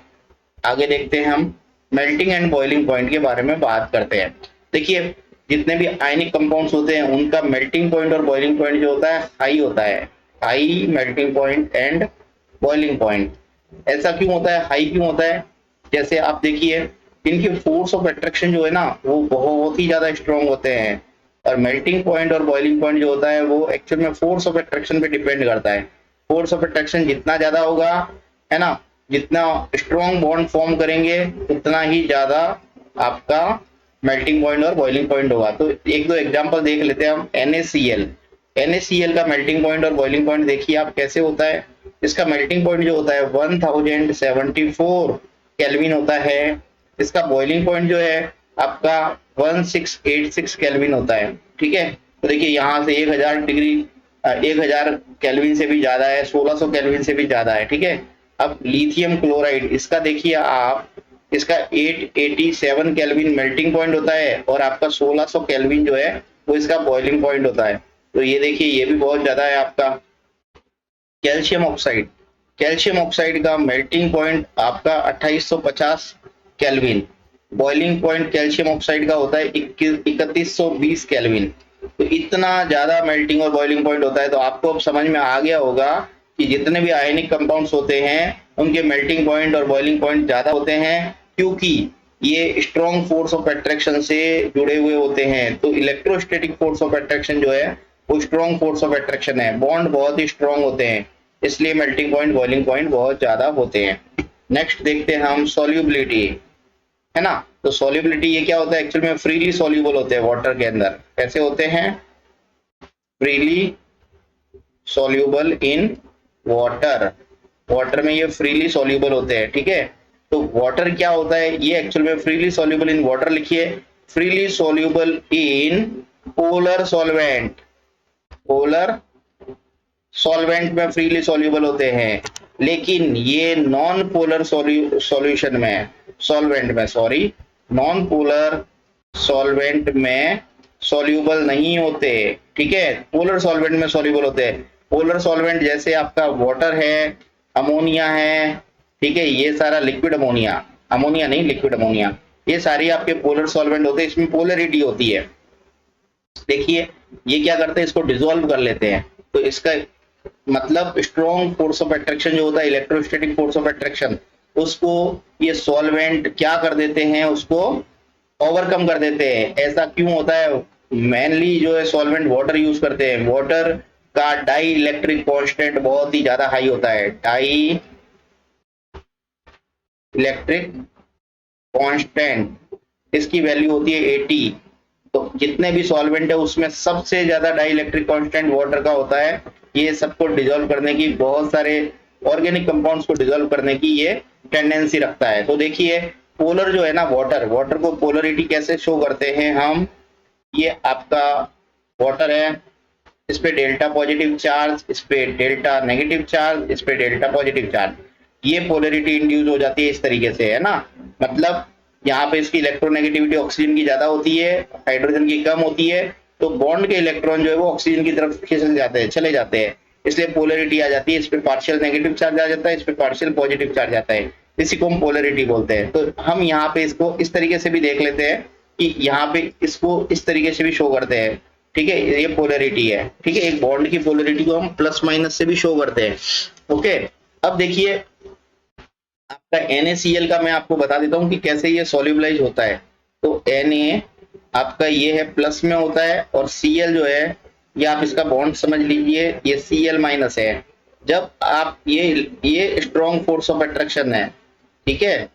आगे देखते हैं हम मेल्टिंग एंड बॉइलिंग पॉइंट के बारे में बात करते हैं। देखिए जितने भी आयनिक कंपाउंड्स होते हैं उनका मेल्टिंग पॉइंट और बॉइलिंग पॉइंट जो होता है हाई होता है, high melting point and boiling point. ऐसा क्यों होता है, हाई क्यों होता है? जैसे आप देखिए इनके फोर्स ऑफ अट्रैक्शन जो है ना वो बहुत ही ज्यादा स्ट्रॉन्ग होते हैं, और मेल्टिंग पॉइंट और बॉइलिंग पॉइंट जो होता है वो एक्चुअल में फोर्स ऑफ अट्रैक्शन पे डिपेंड करता है। फोर्स ऑफ अट्रैक्शन जितना ज्यादा होगा, है ना, जितना स्ट्रॉन्ग बॉन्ड फॉर्म करेंगे उतना ही ज्यादा आपका मेल्टिंग पॉइंट और बॉइलिंग पॉइंट होगा। तो एक दो एग्जांपल देख लेते हैं हम। NaCl, NaCl का मेल्टिंग पॉइंट और बॉइलिंग पॉइंट देखिए आप कैसे होता है। इसका मेल्टिंग पॉइंट जो होता है 1074 केल्विन होता है। इसका बॉइलिंग पॉइंट जो है आपका 1686 केल्विन होता है। ठीक है, तो देखिए यहाँ से 1000 डिग्री 1000 केल्विन से भी ज्यादा है, 1600 केल्विन से भी ज्यादा है। ठीक है, अब लिथियम क्लोराइड इसका देखिए आप, इसका 887 केल्विन मेल्टिंग पॉइंट होता है और आपका 1600 केल्विन जो है वो इसका बॉइलिंग पॉइंट होता है। तो ये देखिए ये भी बहुत ज्यादा है आपका। कैल्शियम ऑक्साइड, कैल्शियम ऑक्साइड का मेल्टिंग पॉइंट आपका 2850 kelvin, boiling point calcium oxide का होता है 3120 केल्विन। तो इतना ज्यादा मेल्टिंग और बॉइलिंग पॉइंट होता है। तो आपको अब समझ में आ गया होगा कि जितने भी आयनिक कंपाउंड्स होते हैं उनके मेल्टिंग पॉइंट और बॉइलिंग पॉइंट ज्यादा होते हैं, क्योंकि ये स्ट्रॉन्ग फोर्स ऑफ अट्रैक्शन से जुड़े हुए होते हैं। तो इलेक्ट्रोस्टैटिक फोर्स ऑफ अट्रैक्शन जो है वो स्ट्रॉन्ग फोर्स ऑफ अट्रैक्शन है, बॉन्ड बहुत ही स्ट्रॉन्ग होते हैं, इसलिए मेल्टिंग पॉइंट बॉइलिंग पॉइंट बहुत ज्यादा होते हैं। नेक्स्ट देखते हैं हम सॉल्युबिलिटी, है ना। तो सॉल्युबिलिटी ये क्या होता है, एक्चुअल में फ्रीली सॉल्युबल होते हैं वाटर के अंदर। कैसे होते हैं? Freely soluble in water, water में ये फ्रीली सॉल्युबल होते हैं। ठीक है, तो वाटर क्या होता है, ये एक्चुअल में फ्रीली सॉल्युबल इन वाटर लिखिए, freely soluble in polar solvent, polar solvent में फ्रीली सॉल्युबल होते हैं। लेकिन ये नॉन पोलर सॉल्यूशन में, सॉल्वेंट में सॉरी, नॉन पोलर सॉल्वेंट में सॉल्युबल नहीं होते। ठीक है, पोलर सॉल्वेंट में सॉल्युबल होते हैं। पोलर सॉल्वेंट जैसे आपका वाटर है, अमोनिया है, ठीक है, ये सारा लिक्विड अमोनिया, अमोनिया नहीं लिक्विड अमोनिया, ये सारी आपके पोलर सॉल्वेंट होते हैं, इसमें पोलरिटी होती है। देखिए ये क्या करते हैं, इसको डिसॉल्व कर लेते हैं। तो इसका मतलब स्ट्रॉन्ग फोर्स ऑफ अट्रैक्शन जो होता है, इलेक्ट्रोस्टैटिक फोर्स ऑफ अट्रैक्शन, उसको ये सॉल्वेंट क्या कर देते हैं, उसको ओवरकम कर देते हैं। ऐसा क्यों होता है? मेनली जो है सॉल्वेंट वाटर यूज करते हैं, वाटर का डाई इलेक्ट्रिक कांस्टेंट बहुत ही ज्यादा हाई होता है, डाई इलेक्ट्रिक कांस्टेंट इसकी वैल्यू होती है 80। तो जितने भी सॉल्वेंट है उसमें सबसे ज्यादा डाई इलेक्ट्रिक कांस्टेंट वाटर का होता है। ये सबको डिसॉल्व करने की, बहुत सारे ऑर्गेनिक कंपाउंड्स को डिसॉल्व करने की ये टेंडेंसी रखता है। तो देखिए पोलर जो है ना, वाटर, वाटर को पोलरिटी कैसे शो करते हैं हम, ये आपका वाटर है, इस पे डेल्टा पॉजिटिव चार्ज, इस पे डेल्टा नेगेटिव चार्ज, इस पे डेल्टा पॉजिटिव चार्ज, ये पोलरिटी इंड्यूस हो जाती है इस तरीके से, है ना। मतलब यहाँ पे इसकी इलेक्ट्रोनेगेटिविटी ऑक्सीजन की ज्यादा होती है, हाइड्रोजन की कम होती है, तो बॉन्ड के इलेक्ट्रॉन जो है वो ऑक्सीजन की तरफ खिसक जाते हैं, चले जाते हैं, इसलिए पोलरिटी आ जाती है। इस पे पार्शियल नेगेटिव चार्ज आ जाता है, इस पे पार्शियल पॉजिटिव चार्ज आता है, इसी को हम पोलरिटी बोलते हैं। तो हम यहाँ पे इसको इस तरीके से भी देख लेते हैं कि यहाँ पे इसको इस तरीके से भी शो करते हैं। ठीक है, ये पोलरिटी है। ठीक है, एक बॉन्ड की पोलरिटी को हम प्लस माइनस से भी शो करते हैं। ओके, अब देखिए आपका NaCl का मैं आपको बता देता हूँ कि कैसे ये सॉल्युबलाइज होता है। तो Na आपका ये है प्लस में होता है, और Cl जो है ये आप इसका बॉन्ड समझ लीजिए, ये Cl माइनस है। जब आप ये स्ट्रॉन्ग फोर्स ऑफ अट्रैक्शन है, ठीक है।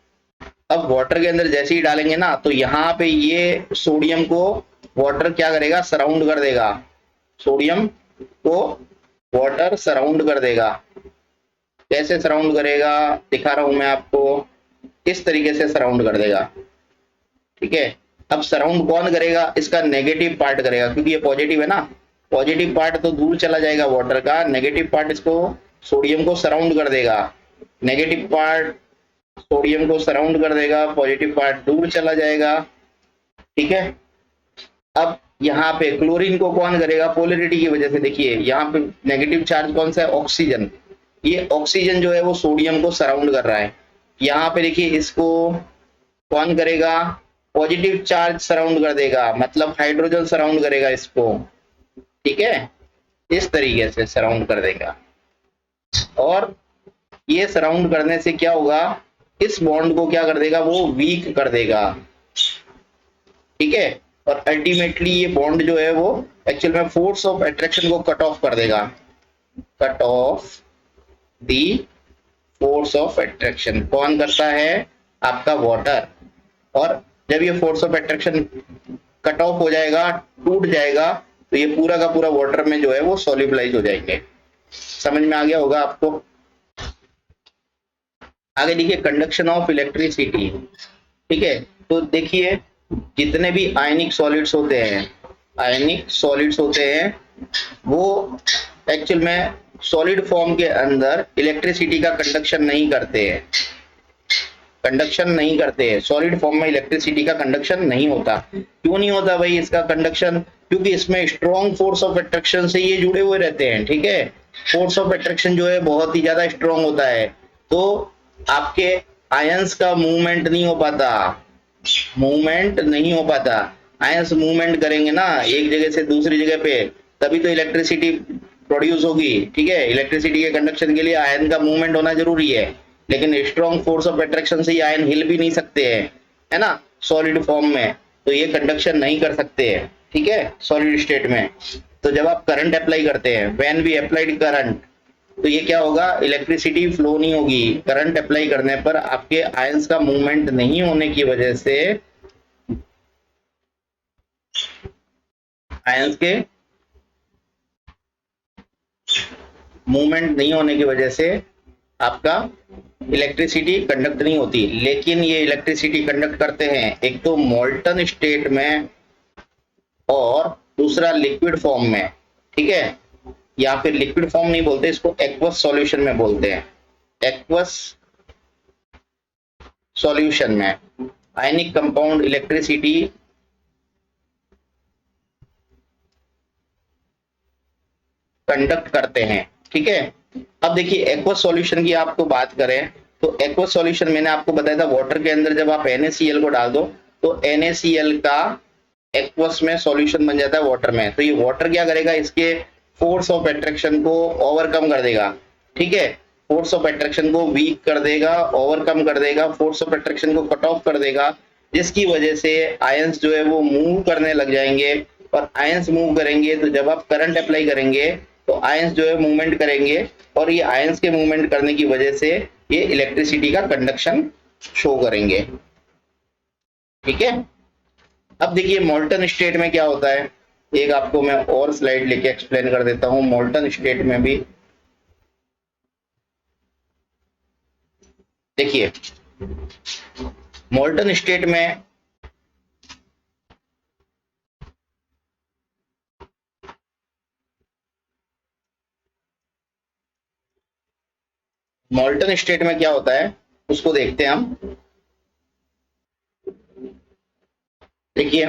अब वाटर के अंदर जैसे ही डालेंगे ना, तो यहाँ पे ये सोडियम को वाटर क्या करेगा, सराउंड कर देगा, सोडियम को वाटर सराउंड कर देगा। कैसे सराउंड करेगा दिखा रहा हूं मैं आपको, इस तरीके से सराउंड कर देगा। ठीक है, अब सराउंड कौन करेगा, इसका नेगेटिव पार्ट करेगा, क्योंकि ये पॉजिटिव है ना, पॉजिटिव पार्ट तो दूर चला जाएगा वाटर का, नेगेटिव पार्ट इसको सोडियम को सराउंड कर देगा। नेगेटिव पार्ट सोडियम को सराउंड कर देगा, पॉजिटिव पार्ट दूर चला जाएगा। ठीक है, अब यहाँ पे क्लोरीन को कौन करेगा, पोलैरिटी की वजह से। देखिए यहाँ पे नेगेटिव चार्ज कौन सा है, ऑक्सीजन। ये ऑक्सीजन जो है वो सोडियम को सराउंड कर रहा है। यहाँ पे देखिए इसको कौन करेगा, पॉजिटिव चार्ज सराउंड कर देगा, मतलब हाइड्रोजन सराउंड करेगा इसको, ठीक है, इस तरीके से सराउंड कर देगा। और ये सराउंड करने से क्या होगा, इस बॉन्ड को क्या कर देगा, वो वीक कर देगा, ठीक है। और अल्टीमेटली ये बॉन्ड जो है वो एक्चुअल में फोर्स ऑफ अट्रैक्शन को कट ऑफ कर देगा, cut of the force of attraction. कौन करता है, आपका वाटर। और जब ये force of attraction cut off हो जाएगा, टूट जाएगा, तो ये पूरा का पूरा वाटर में जो है वो सॉल्युबलाइज हो जाएंगे। समझ में आ गया होगा आपको। आगे देखिए कंडक्शन ऑफ इलेक्ट्रिसिटी, ठीक है। तो देखिए जितने भी आयनिक सॉलिड्स होते हैं, आयनिक सॉलिड्स होते हैं, वो एक्चुअल में सॉलिड फॉर्म के अंदर इलेक्ट्रिसिटी का कंडक्शन नहीं करते हैं, कंडक्शन नहीं करते हैं। सॉलिड फॉर्म में इलेक्ट्रिसिटी का कंडक्शन नहीं होता। क्यों नहीं होता भाई इसका कंडक्शन, क्योंकि इसमें स्ट्रॉन्ग फोर्स ऑफ अट्रैक्शन से ये जुड़े हुए रहते हैं, ठीक है। फोर्स ऑफ अट्रैक्शन जो है बहुत ही ज्यादा स्ट्रॉन्ग होता है, तो आपके आयंस का मूवमेंट नहीं हो पाता, मूवमेंट नहीं हो पाता। आयंस मूवमेंट करेंगे ना एक जगह से दूसरी जगह पे, तभी तो इलेक्ट्रिसिटी प्रोड्यूस होगी, ठीक है। इलेक्ट्रिसिटी के कंडक्शन के लिए आयन का मूवमेंट होना जरूरी है, लेकिन स्ट्रॉन्ग फोर्स ऑफ अट्रैक्शन से ये आयन हिल भी नहीं सकते हैं, है ना, सॉलिड फॉर्म में, तो ये कंडक्शन नहीं कर सकते हैं, ठीक है, सॉलिड स्टेट में। तो जब आप करंट अप्लाई करते हैं, व्हेन वी अप्लाइड करंट, तो ये क्या होगा, इलेक्ट्रिसिटी फ्लो नहीं होगी। करंट अप्लाई करने पर आपके आयंस का मूवमेंट नहीं होने की वजह से, आयंस के मूवमेंट नहीं होने की वजह से आपका इलेक्ट्रिसिटी कंडक्ट नहीं होती। लेकिन ये इलेक्ट्रिसिटी कंडक्ट करते हैं एक तो मोल्टन स्टेट में और दूसरा लिक्विड फॉर्म में, ठीक है। या फिर लिक्विड फॉर्म नहीं बोलते इसको, एक्वस सॉल्यूशन में बोलते हैं, एक्वस सॉल्यूशन में आयनिक कंपाउंड इलेक्ट्रिसिटी कंडक्ट करते हैं, ठीक है। अब देखिए एक्वस सॉल्यूशन की आपको बात करें तो एक्वस सॉल्यूशन मैंने आपको बताया था, वाटर के अंदर जब आप NaCl को डाल दो तो NaCl का एक्वस में सॉल्यूशन बन जाता है वाटर में। तो ये वाटर क्या करेगा, इसके फोर्स ऑफ अट्रैक्शन को ओवरकम कर देगा, ठीक है, फोर्स ऑफ अट्रैक्शन को वीक कर देगा, ओवरकम कर देगा, फोर्स ऑफ अट्रैक्शन को कट ऑफ कर देगा, जिसकी वजह से आयंस जो है वो मूव करने लग जाएंगे। और आयंस मूव करेंगे तो जब आप करंट अप्लाई करेंगे तो आयंस जो है मूवमेंट करेंगे, और ये आयंस के मूवमेंट करने की वजह से ये इलेक्ट्रिसिटी का कंडक्शन शो करेंगे, ठीक है। अब देखिए मोल्टन स्टेट में क्या होता है, एक आपको मैं और स्लाइड लेके एक्सप्लेन कर देता हूं। मोल्टन स्टेट में भी देखिए, मोल्टन स्टेट में क्या होता है उसको देखते हैं हम। देखिए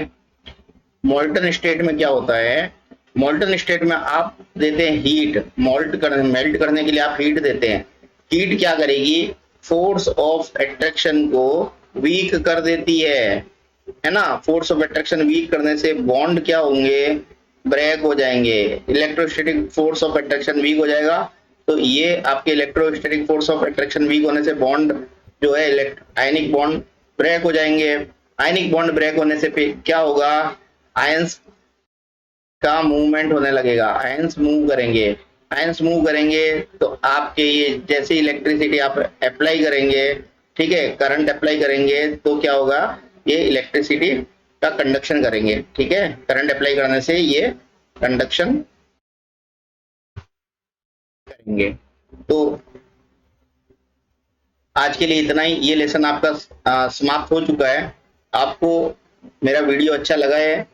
मोल्टन स्टेट में क्या होता है, मोल्टन स्टेट में आप देते हैं हीट, मेल्ट करने के लिए आप हीट देते हैं। हीट क्या करेगी, फोर्स ऑफ अट्रैक्शन को वीक कर देती है ना। फोर्स ऑफ अट्रैक्शन वीक करने से बॉन्ड क्या होंगे, ब्रेक हो जाएंगे, electrostatic force of attraction weak हो जाएगा। तो ये आपके electrostatic force of attraction weak होने से बॉन्ड जो है आयनिक बॉन्ड ब्रेक हो जाएंगे। आयनिक बॉन्ड ब्रेक होने से क्या होगा, आयंस का मूवमेंट होने लगेगा, आयंस मूव करेंगे। आयंस मूव करेंगे तो आपके ये जैसे इलेक्ट्रिसिटी आप अप्लाई करेंगे, ठीक है, करंट अप्लाई करेंगे तो क्या होगा, ये इलेक्ट्रिसिटी का कंडक्शन करेंगे, ठीक है। करंट अप्लाई करने से ये कंडक्शन करेंगे। तो आज के लिए इतना ही, ये लेसन आपका समाप्त हो चुका है। आपको मेरा वीडियो अच्छा लगा है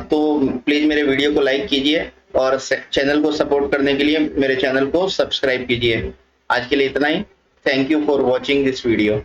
तो प्लीज मेरे वीडियो को लाइक कीजिए और चैनल को सपोर्ट करने के लिए मेरे चैनल को सब्सक्राइब कीजिए। आज के लिए इतना ही। Thank you for watching this video.